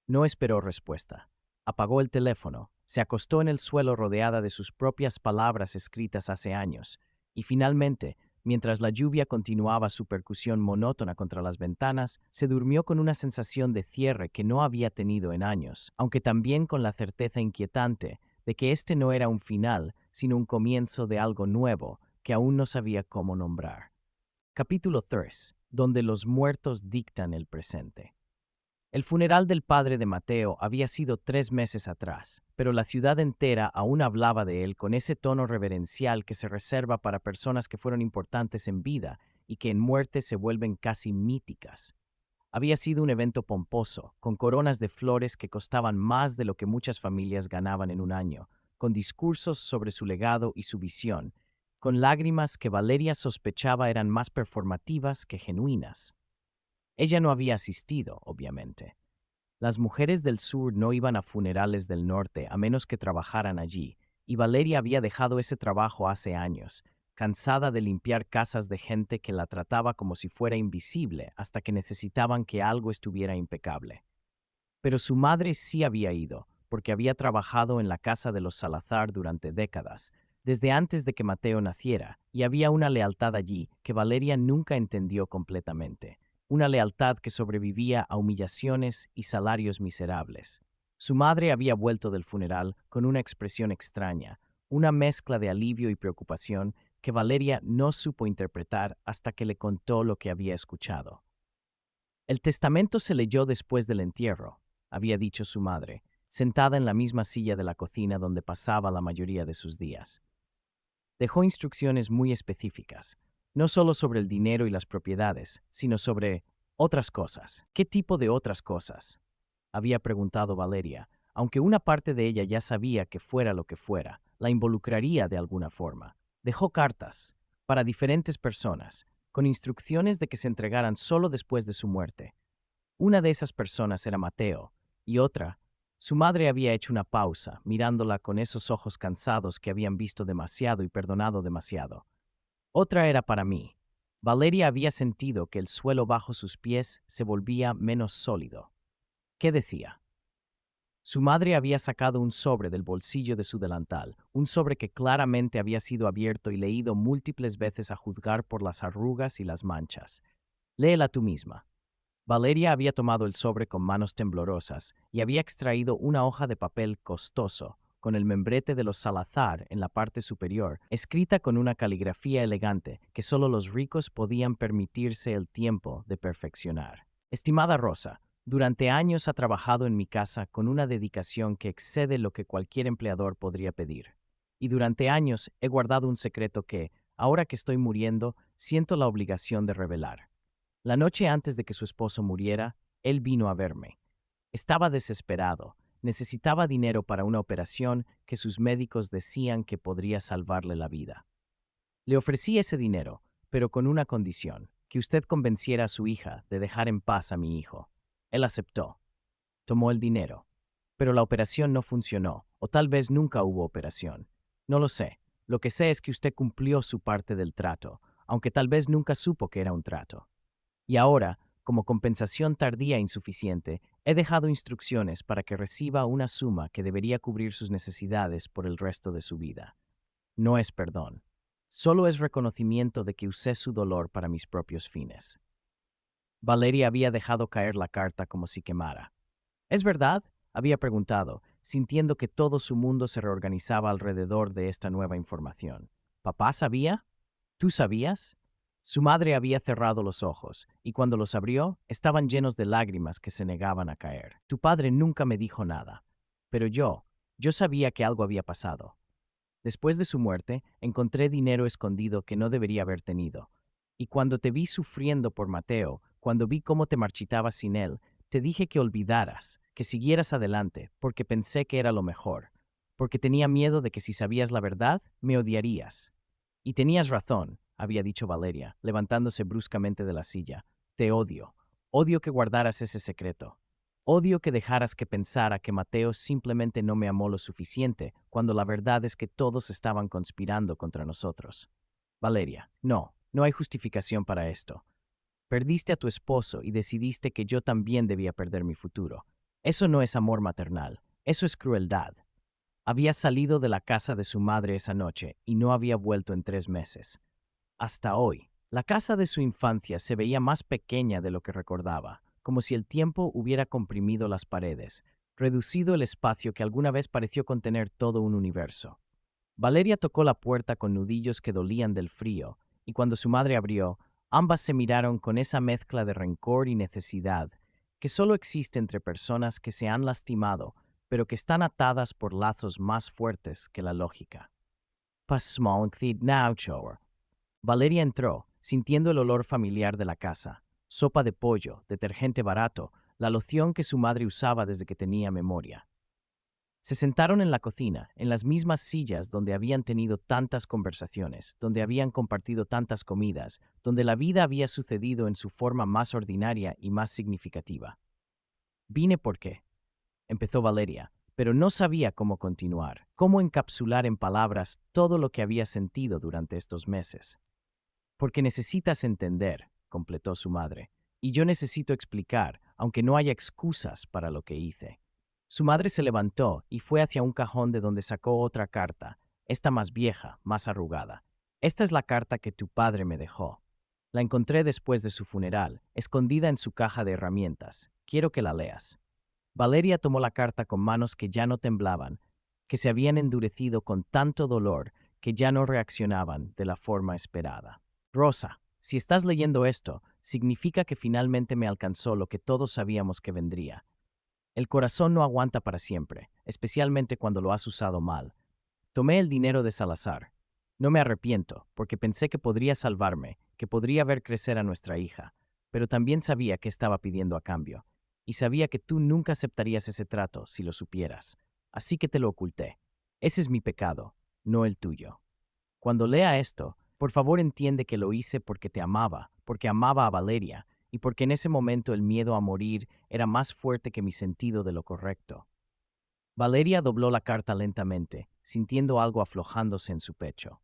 No esperó respuesta. Apagó el teléfono, se acostó en el suelo rodeada de sus propias palabras escritas hace años, y finalmente, mientras la lluvia continuaba su percusión monótona contra las ventanas, se durmió con una sensación de cierre que no había tenido en años, aunque también con la certeza inquietante de que este no era un final, sino un comienzo de algo nuevo que aún no sabía cómo nombrar. Capítulo 3, donde los muertos dictan el presente. El funeral del padre de Mateo había sido 3 meses atrás, pero la ciudad entera aún hablaba de él con ese tono reverencial que se reserva para personas que fueron importantes en vida y que en muerte se vuelven casi míticas. Había sido un evento pomposo, con coronas de flores que costaban más de lo que muchas familias ganaban en un año, con discursos sobre su legado y su visión, con lágrimas que Valeria sospechaba eran más performativas que genuinas. Ella no había asistido, obviamente. Las mujeres del sur no iban a funerales del norte a menos que trabajaran allí, y Valeria había dejado ese trabajo hace años, cansada de limpiar casas de gente que la trataba como si fuera invisible hasta que necesitaban que algo estuviera impecable. Pero su madre sí había ido, porque había trabajado en la casa de los Salazar durante décadas, desde antes de que Mateo naciera, y había una lealtad allí que Valeria nunca entendió completamente, una lealtad que sobrevivía a humillaciones y salarios miserables. Su madre había vuelto del funeral con una expresión extraña, una mezcla de alivio y preocupación que Valeria no supo interpretar hasta que le contó lo que había escuchado. El testamento se leyó después del entierro, había dicho su madre, sentada en la misma silla de la cocina donde pasaba la mayoría de sus días. Dejó instrucciones muy específicas, no solo sobre el dinero y las propiedades, sino sobre otras cosas. ¿Qué tipo de otras cosas?, había preguntado Valeria, aunque una parte de ella ya sabía que fuera lo que fuera, la involucraría de alguna forma. Dejó cartas, para diferentes personas, con instrucciones de que se entregaran solo después de su muerte. Una de esas personas era Mateo, y otra, su madre había hecho una pausa, mirándola con esos ojos cansados que habían visto demasiado y perdonado demasiado. Otra era para mí. Valeria había sentido que el suelo bajo sus pies se volvía menos sólido. ¿Qué decía? Su madre había sacado un sobre del bolsillo de su delantal, un sobre que claramente había sido abierto y leído múltiples veces a juzgar por las arrugas y las manchas. Léela tú misma. Valeria había tomado el sobre con manos temblorosas y había extraído una hoja de papel costoso, con el membrete de los Salazar en la parte superior, escrita con una caligrafía elegante que solo los ricos podían permitirse el tiempo de perfeccionar. Estimada Rosa, durante años ha trabajado en mi casa con una dedicación que excede lo que cualquier empleador podría pedir. Y durante años he guardado un secreto que, ahora que estoy muriendo, siento la obligación de revelar. La noche antes de que su esposo muriera, él vino a verme. Estaba desesperado, necesitaba dinero para una operación que sus médicos decían que podría salvarle la vida. Le ofrecí ese dinero, pero con una condición, que usted convenciera a su hija de dejar en paz a mi hijo. Él aceptó. Tomó el dinero. Pero la operación no funcionó, o tal vez nunca hubo operación. No lo sé. Lo que sé es que usted cumplió su parte del trato, aunque tal vez nunca supo que era un trato. Y ahora, como compensación tardía e insuficiente, he dejado instrucciones para que reciba una suma que debería cubrir sus necesidades por el resto de su vida. No es perdón. Solo es reconocimiento de que usé su dolor para mis propios fines. Valeria había dejado caer la carta como si quemara. ¿Es verdad?, había preguntado, sintiendo que todo su mundo se reorganizaba alrededor de esta nueva información. ¿Papá sabía? ¿Tú sabías? Su madre había cerrado los ojos, y cuando los abrió, estaban llenos de lágrimas que se negaban a caer. Tu padre nunca me dijo nada. Pero yo sabía que algo había pasado. Después de su muerte, encontré dinero escondido que no debería haber tenido. Y cuando te vi sufriendo por Mateo, cuando vi cómo te marchitabas sin él, te dije que olvidaras, que siguieras adelante, porque pensé que era lo mejor, porque tenía miedo de que si sabías la verdad, me odiarías. Y tenías razón, había dicho Valeria, levantándose bruscamente de la silla. Te odio. Odio que guardaras ese secreto. Odio que dejaras que pensara que Mateo simplemente no me amó lo suficiente, cuando la verdad es que todos estaban conspirando contra nosotros. Valeria, no hay justificación para esto. Perdiste a tu esposo y decidiste que yo también debía perder mi futuro. Eso no es amor maternal, eso es crueldad. Había salido de la casa de su madre esa noche y no había vuelto en 3 meses. Hasta hoy, la casa de su infancia se veía más pequeña de lo que recordaba, como si el tiempo hubiera comprimido las paredes, reducido el espacio que alguna vez pareció contener todo un universo. Valeria tocó la puerta con nudillos que dolían del frío, y cuando su madre abrió, ambas se miraron con esa mezcla de rencor y necesidad que solo existe entre personas que se han lastimado, pero que están atadas por lazos más fuertes que la lógica. Valeria entró, sintiendo el olor familiar de la casa: sopa de pollo, detergente barato, la loción que su madre usaba desde que tenía memoria. Se sentaron en la cocina, en las mismas sillas donde habían tenido tantas conversaciones, donde habían compartido tantas comidas, donde la vida había sucedido en su forma más ordinaria y más significativa. Vine porque, empezó Valeria, pero no sabía cómo continuar, cómo encapsular en palabras todo lo que había sentido durante estos meses. Porque necesitas entender, completó su madre, y yo necesito explicar, aunque no haya excusas para lo que hice. Su madre se levantó y fue hacia un cajón de donde sacó otra carta, esta más vieja, más arrugada. Esta es la carta que tu padre me dejó. La encontré después de su funeral, escondida en su caja de herramientas. Quiero que la leas. Valeria tomó la carta con manos que ya no temblaban, que se habían endurecido con tanto dolor que ya no reaccionaban de la forma esperada. Rosa, si estás leyendo esto, significa que finalmente me alcanzó lo que todos sabíamos que vendría. El corazón no aguanta para siempre, especialmente cuando lo has usado mal. Tomé el dinero de Salazar. No me arrepiento, porque pensé que podría salvarme, que podría ver crecer a nuestra hija, pero también sabía que estaba pidiendo a cambio, y sabía que tú nunca aceptarías ese trato si lo supieras. Así que te lo oculté. Ese es mi pecado, no el tuyo. Cuando lea esto, por favor entiende que lo hice porque te amaba, porque amaba a Valeria, y porque en ese momento el miedo a morir era más fuerte que mi sentido de lo correcto. Valeria dobló la carta lentamente, sintiendo algo aflojándose en su pecho.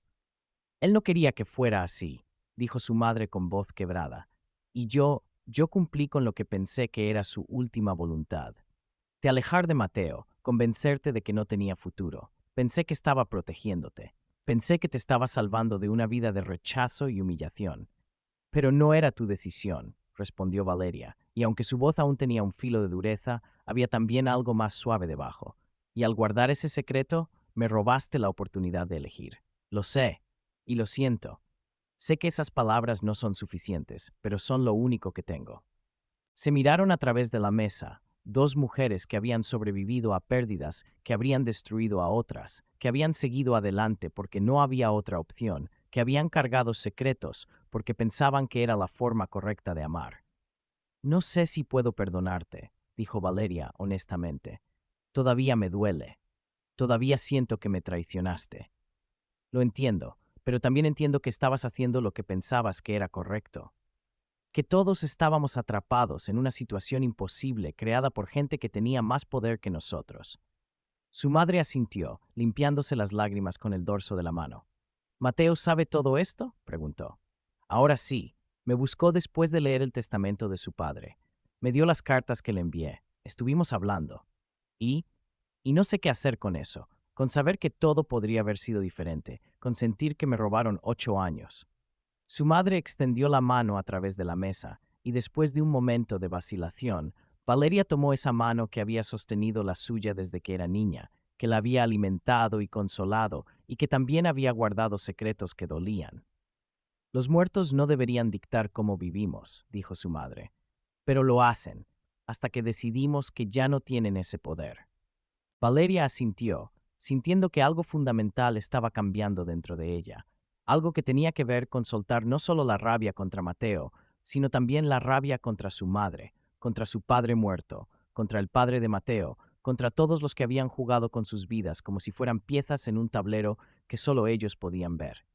Él no quería que fuera así, dijo su madre con voz quebrada, y yo cumplí con lo que pensé que era su última voluntad. Te alejar de Mateo, convencerte de que no tenía futuro. Pensé que estaba protegiéndote. Pensé que te estaba salvando de una vida de rechazo y humillación. Pero no era tu decisión, respondió Valeria, y aunque su voz aún tenía un filo de dureza, había también algo más suave debajo. Y al guardar ese secreto, me robaste la oportunidad de elegir. Lo sé, y lo siento. Sé que esas palabras no son suficientes, pero son lo único que tengo. Se miraron a través de la mesa, dos mujeres que habían sobrevivido a pérdidas que habrían destruido a otras, que habían seguido adelante porque no había otra opción, que habían cargado secretos porque pensaban que era la forma correcta de amar. No sé si puedo perdonarte, dijo Valeria honestamente. Todavía me duele. Todavía siento que me traicionaste. Lo entiendo, pero también entiendo que estabas haciendo lo que pensabas que era correcto. Que todos estábamos atrapados en una situación imposible creada por gente que tenía más poder que nosotros. Su madre asintió, limpiándose las lágrimas con el dorso de la mano. ¿Mateo sabe todo esto?, preguntó. Ahora sí. Me buscó después de leer el testamento de su padre. Me dio las cartas que le envié. Estuvimos hablando. Y no sé qué hacer con eso, con saber que todo podría haber sido diferente, con sentir que me robaron 8 años. Su madre extendió la mano a través de la mesa, y después de un momento de vacilación, Valeria tomó esa mano que había sostenido la suya desde que era niña, que la había alimentado y consolado, y que también había guardado secretos que dolían. Los muertos no deberían dictar cómo vivimos, dijo su madre, pero lo hacen, hasta que decidimos que ya no tienen ese poder. Valeria asintió, sintiendo que algo fundamental estaba cambiando dentro de ella, algo que tenía que ver con soltar no solo la rabia contra Mateo, sino también la rabia contra su madre, contra su padre muerto, contra el padre de Mateo, contra todos los que habían jugado con sus vidas como si fueran piezas en un tablero que solo ellos podían ver.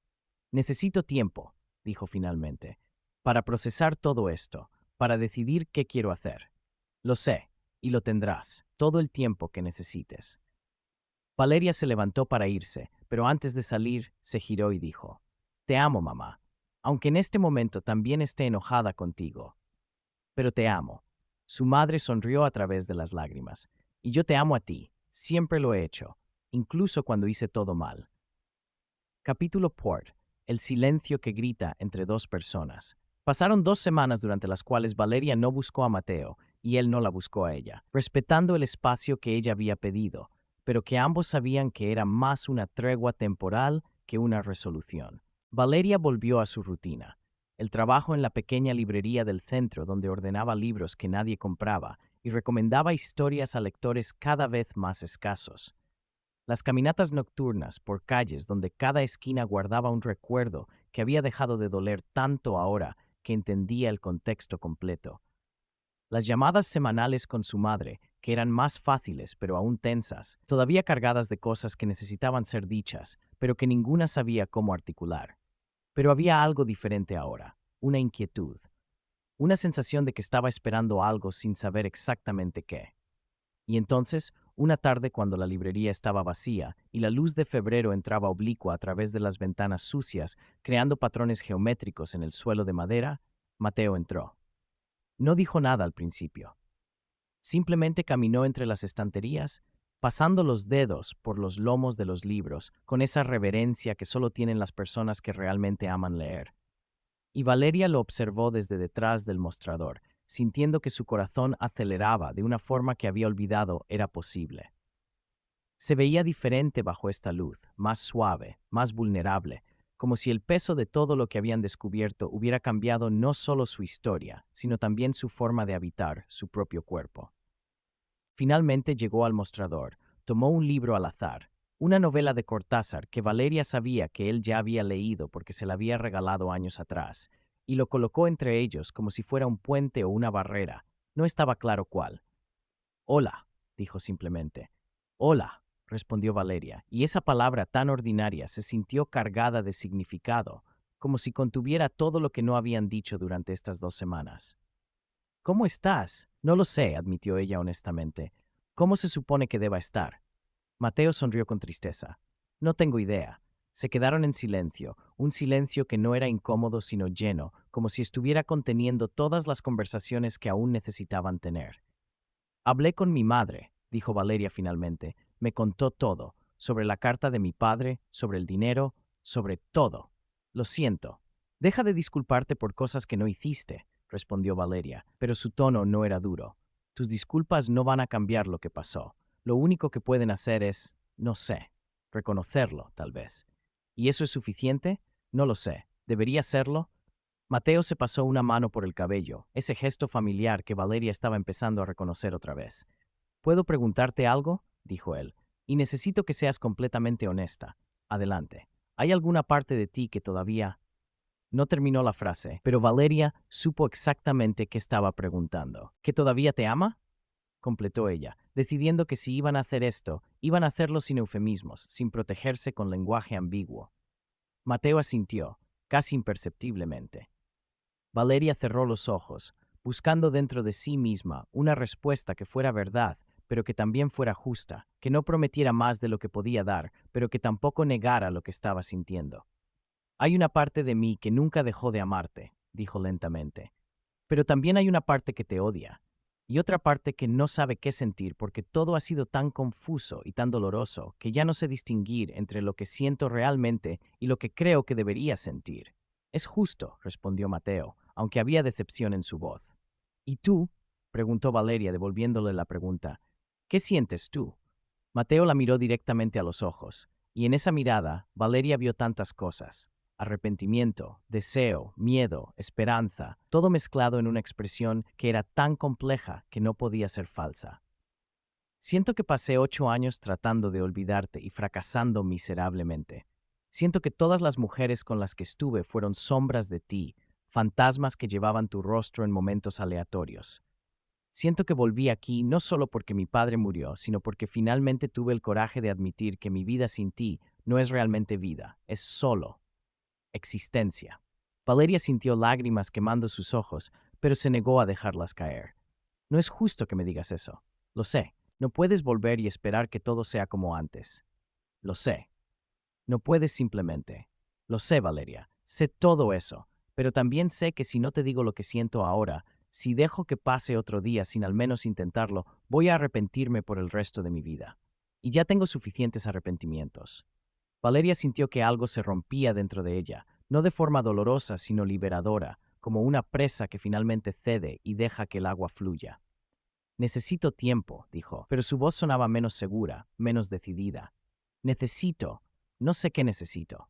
Necesito tiempo, dijo finalmente, para procesar todo esto, para decidir qué quiero hacer. Lo sé, y lo tendrás, todo el tiempo que necesites. Valeria se levantó para irse, pero antes de salir, se giró y dijo, Te amo, mamá, aunque en este momento también esté enojada contigo. Pero te amo. Su madre sonrió a través de las lágrimas. Y yo te amo a ti, siempre lo he hecho, incluso cuando hice todo mal. Capítulo Port. El silencio que grita entre dos personas. Pasaron 2 semanas durante las cuales Valeria no buscó a Mateo y él no la buscó a ella, respetando el espacio que ella había pedido, pero que ambos sabían que era más una tregua temporal que una resolución. Valeria volvió a su rutina. El trabajo en la pequeña librería del centro donde ordenaba libros que nadie compraba y recomendaba historias a lectores cada vez más escasos. Las caminatas nocturnas por calles donde cada esquina guardaba un recuerdo que había dejado de doler tanto ahora que entendía el contexto completo. Las llamadas semanales con su madre, que eran más fáciles pero aún tensas, todavía cargadas de cosas que necesitaban ser dichas, pero que ninguna sabía cómo articular. Pero había algo diferente ahora, una inquietud, una sensación de que estaba esperando algo sin saber exactamente qué. Y entonces, una tarde cuando la librería estaba vacía y la luz de febrero entraba oblicua a través de las ventanas sucias, creando patrones geométricos en el suelo de madera, Mateo entró. No dijo nada al principio. Simplemente caminó entre las estanterías, pasando los dedos por los lomos de los libros, con esa reverencia que solo tienen las personas que realmente aman leer. Y Valeria lo observó desde detrás del mostrador, sintiendo que su corazón aceleraba de una forma que había olvidado era posible. Se veía diferente bajo esta luz, más suave, más vulnerable, como si el peso de todo lo que habían descubierto hubiera cambiado no solo su historia, sino también su forma de habitar su propio cuerpo. Finalmente llegó al mostrador, tomó un libro al azar, una novela de Cortázar que Valeria sabía que él ya había leído porque se la había regalado años atrás, y lo colocó entre ellos como si fuera un puente o una barrera. No estaba claro cuál. Hola, dijo simplemente. Hola, respondió Valeria, y esa palabra tan ordinaria se sintió cargada de significado, como si contuviera todo lo que no habían dicho durante estas 2 semanas. ¿Cómo estás? No lo sé, admitió ella honestamente. ¿Cómo se supone que deba estar? Mateo sonrió con tristeza. No tengo idea. Se quedaron en silencio, un silencio que no era incómodo sino lleno, como si estuviera conteniendo todas las conversaciones que aún necesitaban tener. Hablé con mi madre, dijo Valeria finalmente. Me contó todo, sobre la carta de mi padre, sobre el dinero, sobre todo. Lo siento. Deja de disculparte por cosas que no hiciste, respondió Valeria, pero su tono no era duro. Tus disculpas no van a cambiar lo que pasó. Lo único que pueden hacer es, no sé, reconocerlo, tal vez. ¿Y eso es suficiente? No lo sé. ¿Debería serlo? Mateo se pasó una mano por el cabello, ese gesto familiar que Valeria estaba empezando a reconocer otra vez. ¿Puedo preguntarte algo? Dijo él. Y necesito que seas completamente honesta. Adelante. ¿Hay alguna parte de ti que todavía... No terminó la frase, pero Valeria supo exactamente qué estaba preguntando. ¿Que todavía te ama? Completó ella, decidiendo que si iban a hacer esto, iban a hacerlo sin eufemismos, sin protegerse con lenguaje ambiguo. Mateo asintió, casi imperceptiblemente. Valeria cerró los ojos, buscando dentro de sí misma una respuesta que fuera verdad, pero que también fuera justa, que no prometiera más de lo que podía dar, pero que tampoco negara lo que estaba sintiendo. Hay una parte de mí que nunca dejó de amarte, dijo lentamente, pero también hay una parte que te odia, y otra parte que no sabe qué sentir porque todo ha sido tan confuso y tan doloroso que ya no sé distinguir entre lo que siento realmente y lo que creo que debería sentir. Es justo, respondió Mateo, aunque había decepción en su voz. ¿Y tú? Preguntó Valeria, devolviéndole la pregunta. ¿Qué sientes tú? Mateo la miró directamente a los ojos, y en esa mirada Valeria vio tantas cosas. Arrepentimiento, deseo, miedo, esperanza, todo mezclado en una expresión que era tan compleja que no podía ser falsa. Siento que pasé 8 años tratando de olvidarte y fracasando miserablemente. Siento que todas las mujeres con las que estuve fueron sombras de ti, fantasmas que llevaban tu rostro en momentos aleatorios. Siento que volví aquí no solo porque mi padre murió, sino porque finalmente tuve el coraje de admitir que mi vida sin ti no es realmente vida, es solo. Existencia. Valeria sintió lágrimas quemando sus ojos, pero se negó a dejarlas caer. No es justo que me digas eso. Lo sé. No puedes volver y esperar que todo sea como antes. Lo sé. No puedes simplemente. Lo sé, Valeria. Sé todo eso. Pero también sé que si no te digo lo que siento ahora, si dejo que pase otro día sin al menos intentarlo, voy a arrepentirme por el resto de mi vida. Y ya tengo suficientes arrepentimientos. Valeria sintió que algo se rompía dentro de ella, no de forma dolorosa, sino liberadora, como una presa que finalmente cede y deja que el agua fluya. Necesito tiempo, dijo, pero su voz sonaba menos segura, menos decidida. Necesito, no sé qué necesito,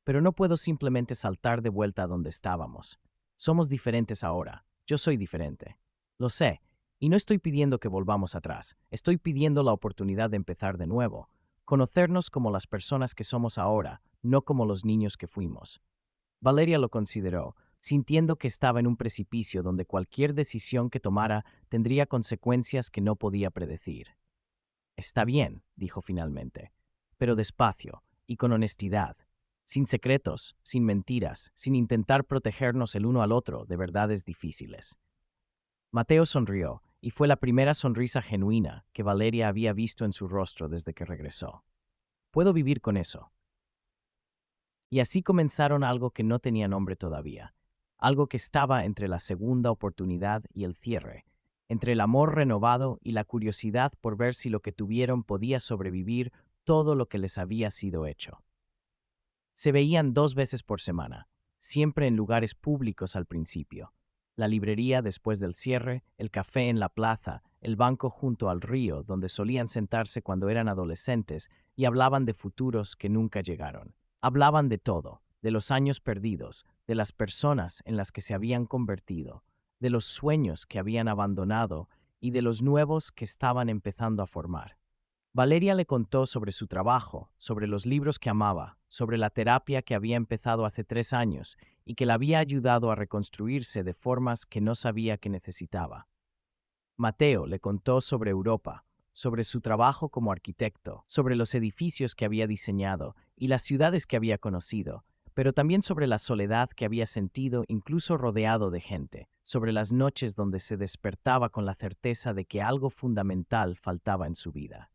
pero no puedo simplemente saltar de vuelta a donde estábamos. Somos diferentes ahora, yo soy diferente. Lo sé, y no estoy pidiendo que volvamos atrás, estoy pidiendo la oportunidad de empezar de nuevo, conocernos como las personas que somos ahora, no como los niños que fuimos. Valeria lo consideró, sintiendo que estaba en un precipicio donde cualquier decisión que tomara tendría consecuencias que no podía predecir. Está bien, dijo finalmente, pero despacio y con honestidad, sin secretos, sin mentiras, sin intentar protegernos el uno al otro de verdades difíciles. Mateo sonrió, y fue la primera sonrisa genuina que Valeria había visto en su rostro desde que regresó. Puedo vivir con eso. Y así comenzaron algo que no tenía nombre todavía, algo que estaba entre la segunda oportunidad y el cierre, entre el amor renovado y la curiosidad por ver si lo que tuvieron podía sobrevivir todo lo que les había sido hecho. Se veían 2 veces por semana, siempre en lugares públicos al principio. La librería después del cierre, el café en la plaza, el banco junto al río donde solían sentarse cuando eran adolescentes y hablaban de futuros que nunca llegaron. Hablaban de todo, de los años perdidos, de las personas en las que se habían convertido, de los sueños que habían abandonado y de los nuevos que estaban empezando a formar. Valeria le contó sobre su trabajo, sobre los libros que amaba, sobre la terapia que había empezado hace 3 años y que la había ayudado a reconstruirse de formas que no sabía que necesitaba. Mateo le contó sobre Europa, sobre su trabajo como arquitecto, sobre los edificios que había diseñado y las ciudades que había conocido, pero también sobre la soledad que había sentido incluso rodeado de gente, sobre las noches donde se despertaba con la certeza de que algo fundamental faltaba en su vida.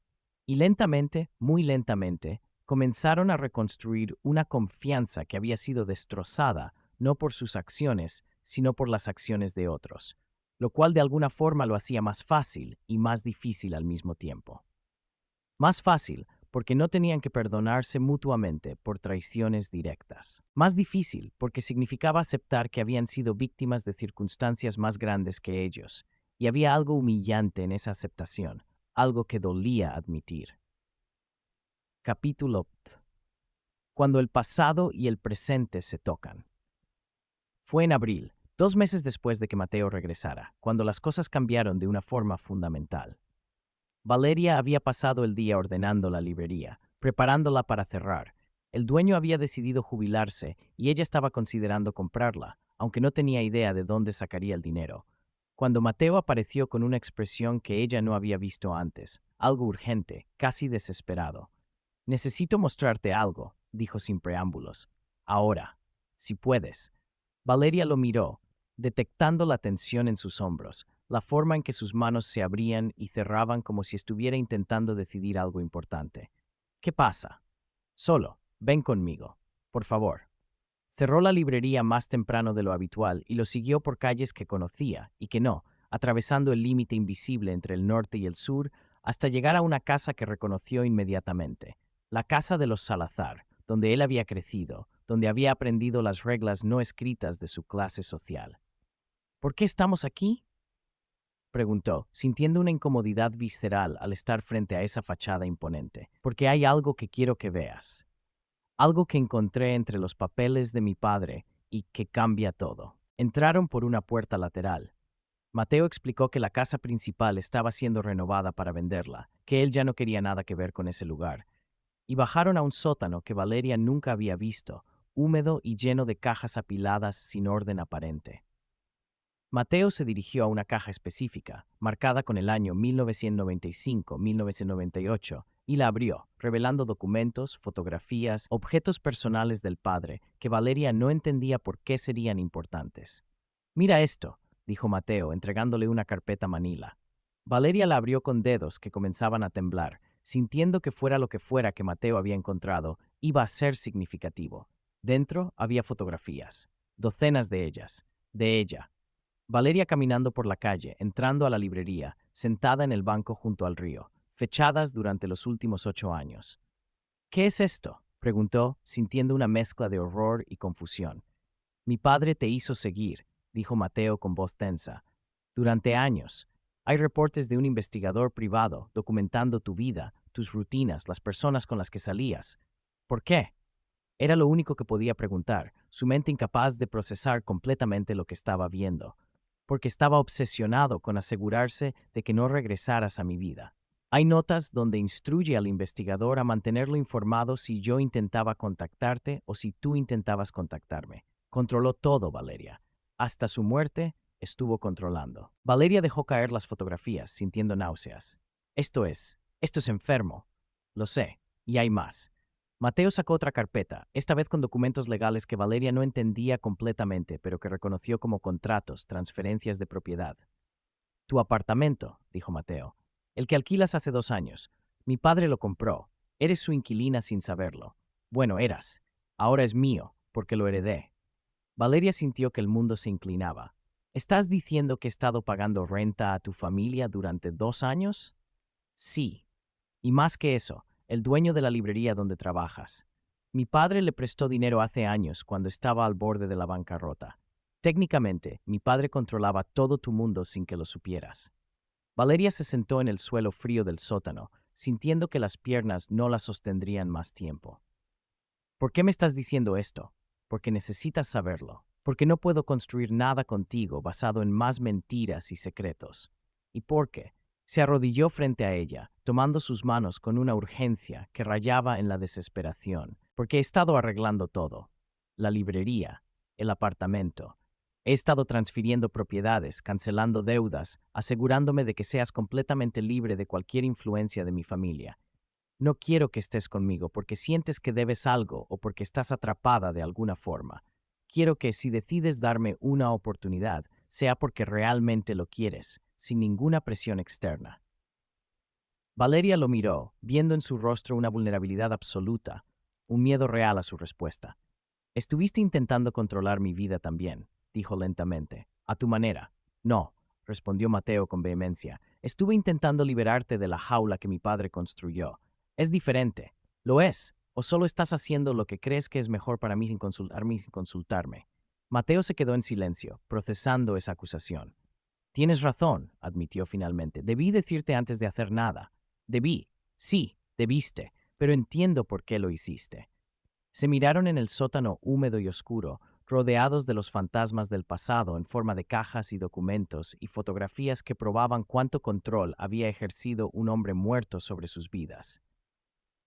Y lentamente, muy lentamente, comenzaron a reconstruir una confianza que había sido destrozada no por sus acciones, sino por las acciones de otros, lo cual de alguna forma lo hacía más fácil y más difícil al mismo tiempo. Más fácil porque no tenían que perdonarse mutuamente por traiciones directas. Más difícil porque significaba aceptar que habían sido víctimas de circunstancias más grandes que ellos, y había algo humillante en esa aceptación, algo que dolía admitir. Capítulo P. Cuando el pasado y el presente se tocan. Fue en abril, 2 meses después de que Mateo regresara, cuando las cosas cambiaron de una forma fundamental. Valeria había pasado el día ordenando la librería, preparándola para cerrar. El dueño había decidido jubilarse y ella estaba considerando comprarla, aunque no tenía idea de dónde sacaría el dinero. Cuando Mateo apareció con una expresión que ella no había visto antes, algo urgente, casi desesperado. Necesito mostrarte algo, dijo sin preámbulos. Ahora, si puedes. Valeria lo miró, detectando la tensión en sus hombros, la forma en que sus manos se abrían y cerraban como si estuviera intentando decidir algo importante. ¿Qué pasa? Solo, ven conmigo, por favor. Cerró la librería más temprano de lo habitual y lo siguió por calles que conocía y que no, atravesando el límite invisible entre el norte y el sur, hasta llegar a una casa que reconoció inmediatamente, la casa de los Salazar, donde él había crecido, donde había aprendido las reglas no escritas de su clase social. ¿Por qué estamos aquí?, preguntó, sintiendo una incomodidad visceral al estar frente a esa fachada imponente. Porque hay algo que quiero que veas. Algo que encontré entre los papeles de mi padre y que cambia todo. Entraron por una puerta lateral. Mateo explicó que la casa principal estaba siendo renovada para venderla, que él ya no quería nada que ver con ese lugar. Y bajaron a un sótano que Valeria nunca había visto, húmedo y lleno de cajas apiladas sin orden aparente. Mateo se dirigió a una caja específica, marcada con el año 1995-1998, y la abrió, revelando documentos, fotografías, objetos personales del padre que Valeria no entendía por qué serían importantes. «Mira esto», dijo Mateo, entregándole una carpeta manila. Valeria la abrió con dedos que comenzaban a temblar, sintiendo que fuera lo que fuera que Mateo había encontrado, iba a ser significativo. Dentro había fotografías, docenas de ellas, de ella. Valeria caminando por la calle, entrando a la librería, sentada en el banco junto al río, fechadas durante los últimos 8 años. «¿Qué es esto?», preguntó, sintiendo una mezcla de horror y confusión. «Mi padre te hizo seguir», dijo Mateo con voz tensa. «Durante años. Hay reportes de un investigador privado documentando tu vida, tus rutinas, las personas con las que salías. ¿Por qué?». Era lo único que podía preguntar, su mente incapaz de procesar completamente lo que estaba viendo, porque estaba obsesionado con asegurarse de que no regresaras a mi vida. Hay notas donde instruye al investigador a mantenerlo informado si yo intentaba contactarte o si tú intentabas contactarme. Controló todo, Valeria. Hasta su muerte, estuvo controlando. Valeria dejó caer las fotografías, sintiendo náuseas. Esto es enfermo. Lo sé, y hay más. Mateo sacó otra carpeta, esta vez con documentos legales que Valeria no entendía completamente, pero que reconoció como contratos, transferencias de propiedad. «Tu apartamento», dijo Mateo. «El que alquilas hace 2 años. Mi padre lo compró. Eres su inquilina sin saberlo. Bueno, eras. Ahora es mío, porque lo heredé». Valeria sintió que el mundo se inclinaba. «¿Estás diciendo que he estado pagando renta a tu familia durante 2 años?» «Sí. Y más que eso, el dueño de la librería donde trabajas. Mi padre le prestó dinero hace años cuando estaba al borde de la bancarrota. Técnicamente, mi padre controlaba todo tu mundo sin que lo supieras». Valeria se sentó en el suelo frío del sótano, sintiendo que las piernas no la sostendrían más tiempo. «¿Por qué me estás diciendo esto?». «Porque necesitas saberlo. Porque no puedo construir nada contigo basado en más mentiras y secretos». «¿Y por qué?». Se arrodilló frente a ella, tomando sus manos con una urgencia que rayaba en la desesperación. «Porque he estado arreglando todo. La librería, el apartamento. He estado transfiriendo propiedades, cancelando deudas, asegurándome de que seas completamente libre de cualquier influencia de mi familia. No quiero que estés conmigo porque sientes que debes algo o porque estás atrapada de alguna forma. Quiero que si decides darme una oportunidad, sea porque realmente lo quieres, sin ninguna presión externa». Valeria lo miró, viendo en su rostro una vulnerabilidad absoluta, un miedo real a su respuesta. «Estuviste intentando controlar mi vida también», dijo lentamente. «A tu manera». «No», respondió Mateo con vehemencia. «Estuve intentando liberarte de la jaula que mi padre construyó. Es diferente. Lo es. ¿O solo estás haciendo lo que crees que es mejor para mí sin consultarme?» Mateo se quedó en silencio, procesando esa acusación. «Tienes razón», admitió finalmente. «Debí decirte antes de hacer nada. Debí. Sí, debiste. Pero entiendo por qué lo hiciste». Se miraron en el sótano húmedo y oscuro, rodeados de los fantasmas del pasado en forma de cajas y documentos y fotografías que probaban cuánto control había ejercido un hombre muerto sobre sus vidas.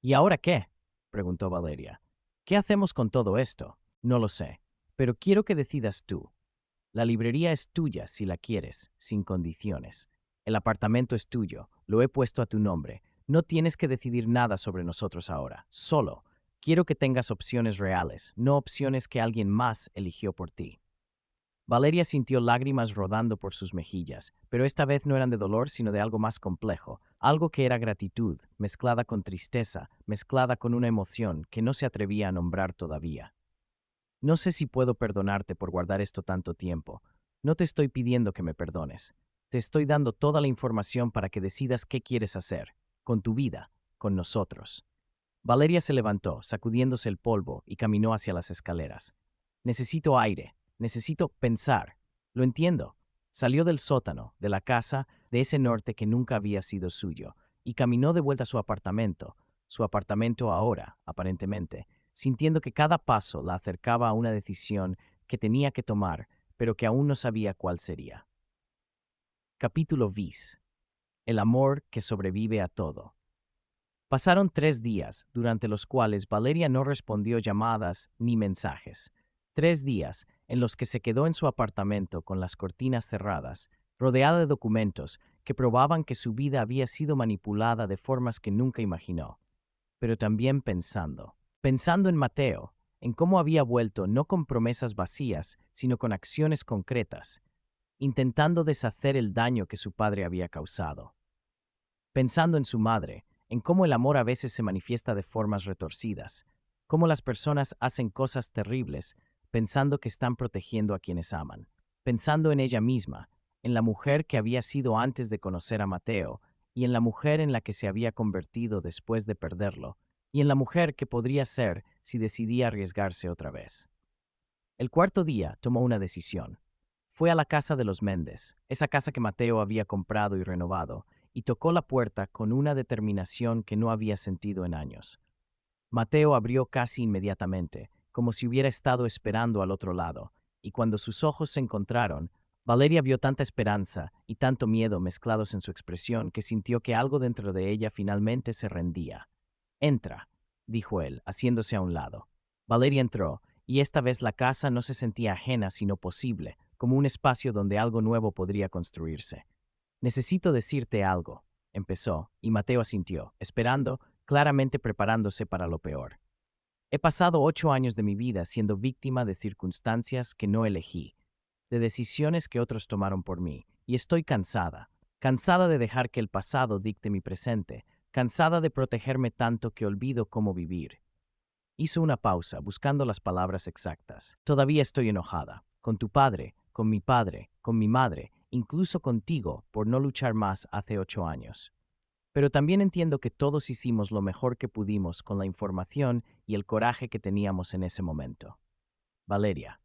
«¿Y ahora qué?», preguntó Valeria. «¿Qué hacemos con todo esto?». «No lo sé, pero quiero que decidas tú. La librería es tuya si la quieres, sin condiciones. El apartamento es tuyo, lo he puesto a tu nombre. No tienes que decidir nada sobre nosotros ahora, solo quiero que tengas opciones reales, no opciones que alguien más eligió por ti». Valeria sintió lágrimas rodando por sus mejillas, pero esta vez no eran de dolor sino de algo más complejo, algo que era gratitud, mezclada con tristeza, mezclada con una emoción que no se atrevía a nombrar todavía. «No sé si puedo perdonarte por guardar esto tanto tiempo. No te estoy pidiendo que me perdones. Te estoy dando toda la información para que decidas qué quieres hacer, con tu vida, con nosotros». Valeria se levantó, sacudiéndose el polvo, y caminó hacia las escaleras. «Necesito aire, necesito pensar. Lo entiendo». Salió del sótano, de la casa, de ese norte que nunca había sido suyo, y caminó de vuelta a su apartamento ahora, aparentemente, sintiendo que cada paso la acercaba a una decisión que tenía que tomar, pero que aún no sabía cuál sería. Capítulo bis. El amor que sobrevive a todo. Pasaron 3 días, durante los cuales Valeria no respondió llamadas ni mensajes. 3 días en los que se quedó en su apartamento con las cortinas cerradas, rodeada de documentos que probaban que su vida había sido manipulada de formas que nunca imaginó, pero también pensando en Mateo, en cómo había vuelto no con promesas vacías, sino con acciones concretas, intentando deshacer el daño que su padre había causado. Pensando en su madre, en cómo el amor a veces se manifiesta de formas retorcidas, cómo las personas hacen cosas terribles pensando que están protegiendo a quienes aman. Pensando en ella misma, en la mujer que había sido antes de conocer a Mateo, y en la mujer en la que se había convertido después de perderlo, y en la mujer que podría ser si decidía arriesgarse otra vez. El cuarto día tomó una decisión. Fue a la casa de los Méndez, esa casa que Mateo había comprado y renovado, y tocó la puerta con una determinación que no había sentido en años. Mateo abrió casi inmediatamente, como si hubiera estado esperando al otro lado, y cuando sus ojos se encontraron, Valeria vio tanta esperanza y tanto miedo mezclados en su expresión que sintió que algo dentro de ella finalmente se rendía. «Entra», dijo él, haciéndose a un lado. Valeria entró, y esta vez la casa no se sentía ajena sino posible, como un espacio donde algo nuevo podría construirse. «Necesito decirte algo», empezó, y Mateo asintió, esperando, claramente preparándose para lo peor. «He pasado 8 años de mi vida siendo víctima de circunstancias que no elegí, de decisiones que otros tomaron por mí, y estoy cansada de dejar que el pasado dicte mi presente, cansada de protegerme tanto que olvido cómo vivir». Hizo una pausa, buscando las palabras exactas. «Todavía estoy enojada, con tu padre, con mi madre, incluso contigo, por no luchar más hace 8 años. Pero también entiendo que todos hicimos lo mejor que pudimos con la información y el coraje que teníamos en ese momento. Valeria,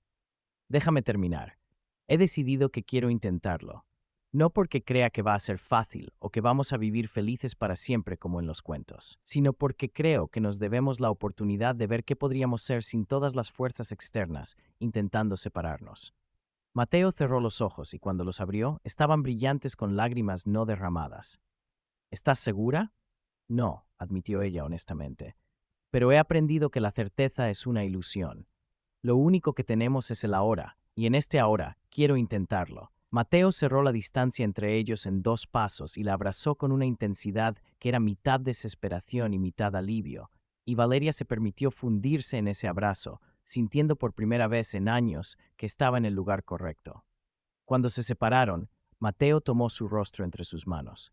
déjame terminar. He decidido que quiero intentarlo. No porque crea que va a ser fácil o que vamos a vivir felices para siempre como en los cuentos, sino porque creo que nos debemos la oportunidad de ver qué podríamos ser sin todas las fuerzas externas intentando separarnos». Mateo cerró los ojos y cuando los abrió, estaban brillantes con lágrimas no derramadas. «¿Estás segura?» «No», admitió ella honestamente. «Pero he aprendido que la certeza es una ilusión. Lo único que tenemos es el ahora, y en este ahora quiero intentarlo». Mateo cerró la distancia entre ellos en 2 pasos y la abrazó con una intensidad que era mitad desesperación y mitad alivio, y Valeria se permitió fundirse en ese abrazo, sintiendo por primera vez en años que estaba en el lugar correcto. Cuando se separaron, Mateo tomó su rostro entre sus manos.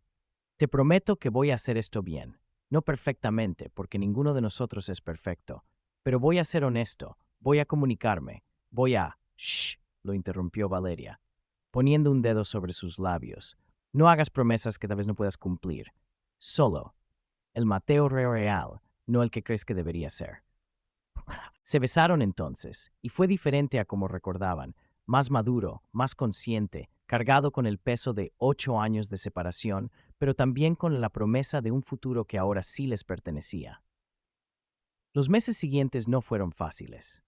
«Te prometo que voy a hacer esto bien. No perfectamente, porque ninguno de nosotros es perfecto. Pero voy a ser honesto, voy a comunicarme, voy a...» «Shh», lo interrumpió Valeria, poniendo un dedo sobre sus labios. «No hagas promesas que tal vez no puedas cumplir. Solo el Mateo real, no el que crees que debería ser». Se besaron entonces, y fue diferente a como recordaban, más maduro, más consciente, cargado con el peso de 8 años de separación, pero también con la promesa de un futuro que ahora sí les pertenecía. Los meses siguientes no fueron fáciles.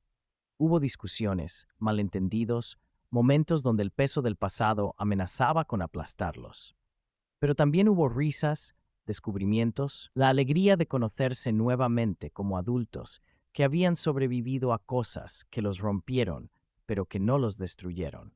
Hubo discusiones, malentendidos, momentos donde el peso del pasado amenazaba con aplastarlos. Pero también hubo risas, descubrimientos, la alegría de conocerse nuevamente como adultos que habían sobrevivido a cosas que los rompieron, pero que no los destruyeron.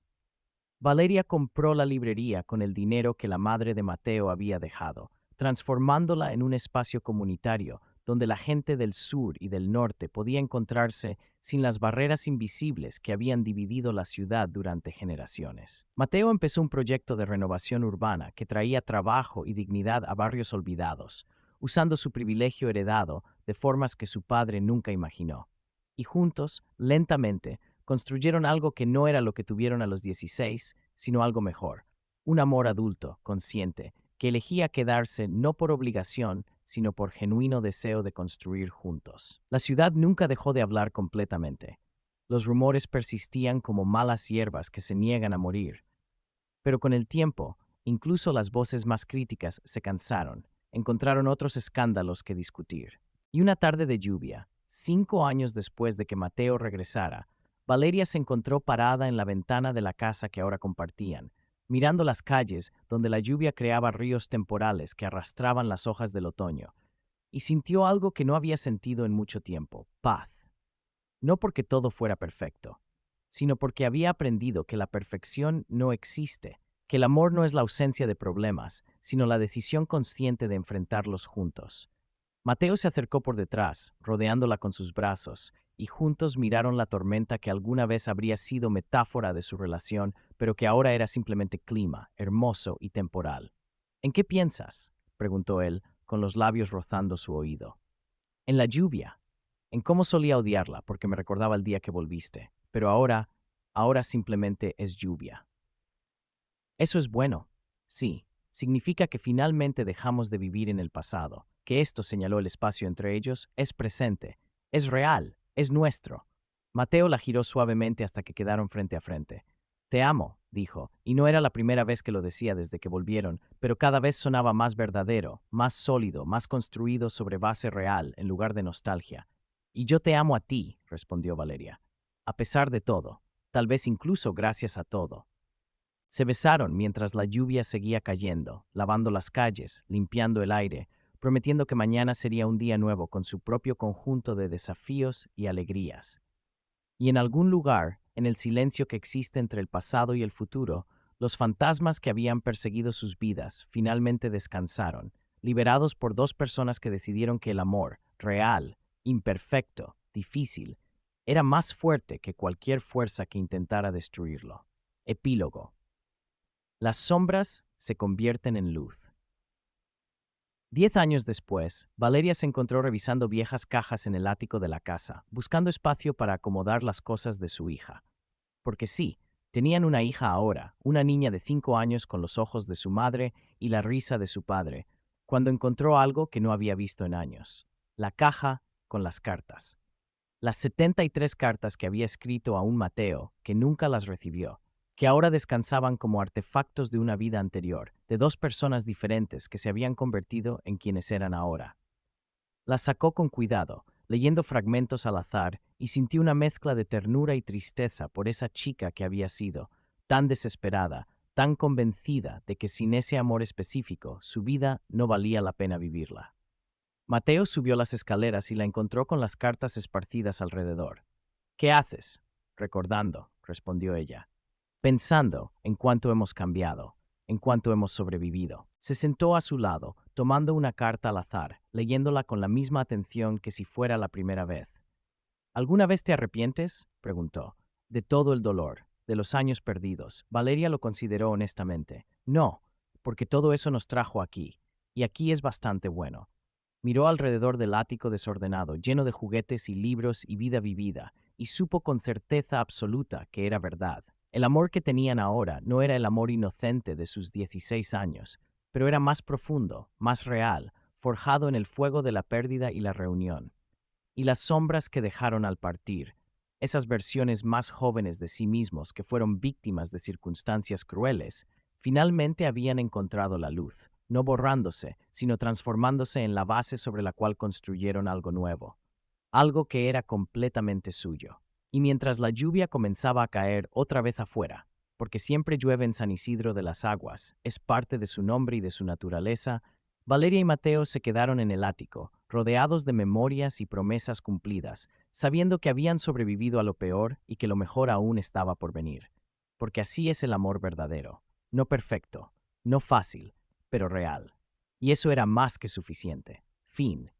Valeria compró la librería con el dinero que la madre de Mateo había dejado, transformándola en un espacio comunitario donde la gente del sur y del norte podía encontrarse sin las barreras invisibles que habían dividido la ciudad durante generaciones. Mateo empezó un proyecto de renovación urbana que traía trabajo y dignidad a barrios olvidados, usando su privilegio heredado de formas que su padre nunca imaginó. Y juntos, lentamente, construyeron algo que no era lo que tuvieron a los 16, sino algo mejor. Un amor adulto, consciente, que elegía quedarse no por obligación, sino por genuino deseo de construir juntos. La ciudad nunca dejó de hablar completamente. Los rumores persistían como malas hierbas que se niegan a morir. Pero con el tiempo, incluso las voces más críticas se cansaron, encontraron otros escándalos que discutir. Y una tarde de lluvia, 5 años después de que Mateo regresara, Valeria se encontró parada en la ventana de la casa que ahora compartían, mirando las calles donde la lluvia creaba ríos temporales que arrastraban las hojas del otoño, y sintió algo que no había sentido en mucho tiempo: paz. No porque todo fuera perfecto, sino porque había aprendido que la perfección no existe, que el amor no es la ausencia de problemas, sino la decisión consciente de enfrentarlos juntos. Mateo se acercó por detrás, rodeándola con sus brazos, y juntos miraron la tormenta que alguna vez habría sido metáfora de su relación, pero que ahora era simplemente clima, hermoso y temporal. ¿En qué piensas?, preguntó él, con los labios rozando su oído. En la lluvia, en cómo solía odiarla porque me recordaba el día que volviste, pero ahora simplemente es lluvia. Eso es bueno. Sí, significa que finalmente dejamos de vivir en el pasado, que esto, señaló el espacio entre ellos, es presente, es real, es nuestro. Mateo la giró suavemente hasta que quedaron frente a frente. Te amo, dijo, y no era la primera vez que lo decía desde que volvieron, pero cada vez sonaba más verdadero, más sólido, más construido sobre base real en lugar de nostalgia. Y yo te amo a ti, respondió Valeria. A pesar de todo, tal vez incluso gracias a todo. Se besaron mientras la lluvia seguía cayendo, lavando las calles, limpiando el aire, prometiendo que mañana sería un día nuevo con su propio conjunto de desafíos y alegrías. Y en algún lugar, en el silencio que existe entre el pasado y el futuro, los fantasmas que habían perseguido sus vidas finalmente descansaron, liberados por dos personas que decidieron que el amor, real, imperfecto, difícil, era más fuerte que cualquier fuerza que intentara destruirlo. Epílogo. Las sombras se convierten en luz. 10 años después, Valeria se encontró revisando viejas cajas en el ático de la casa, buscando espacio para acomodar las cosas de su hija. Porque sí, tenían una hija ahora, una niña de 5 años con los ojos de su madre y la risa de su padre, cuando encontró algo que no había visto en años: la caja con las cartas. Las 73 cartas que había escrito a un Mateo, que nunca las recibió, que ahora descansaban como artefactos de una vida anterior, de dos personas diferentes que se habían convertido en quienes eran ahora. Las sacó con cuidado, leyendo fragmentos al azar, y sintió una mezcla de ternura y tristeza por esa chica que había sido, tan desesperada, tan convencida de que sin ese amor específico su vida no valía la pena vivirla. Mateo subió las escaleras y la encontró con las cartas esparcidas alrededor. ¿Qué haces? Recordando, respondió ella. Pensando en cuánto hemos cambiado, en cuánto hemos sobrevivido. Se sentó a su lado, tomando una carta al azar, leyéndola con la misma atención que si fuera la primera vez. ¿Alguna vez te arrepientes?, preguntó. De todo el dolor, de los años perdidos. Valeria lo consideró honestamente. No, porque todo eso nos trajo aquí, y aquí es bastante bueno. Miró alrededor del ático desordenado, lleno de juguetes y libros y vida vivida, y supo con certeza absoluta que era verdad. El amor que tenían ahora no era el amor inocente de sus 16 años, pero era más profundo, más real, forjado en el fuego de la pérdida y la reunión. Y las sombras que dejaron al partir, esas versiones más jóvenes de sí mismos que fueron víctimas de circunstancias crueles, finalmente habían encontrado la luz, no borrándose, sino transformándose en la base sobre la cual construyeron algo nuevo, algo que era completamente suyo. Y mientras la lluvia comenzaba a caer otra vez afuera, porque siempre llueve en San Isidro de las Aguas, es parte de su nombre y de su naturaleza, Valeria y Mateo se quedaron en el ático, rodeados de memorias y promesas cumplidas, sabiendo que habían sobrevivido a lo peor y que lo mejor aún estaba por venir. Porque así es el amor verdadero, no perfecto, no fácil, pero real. Y eso era más que suficiente. Fin.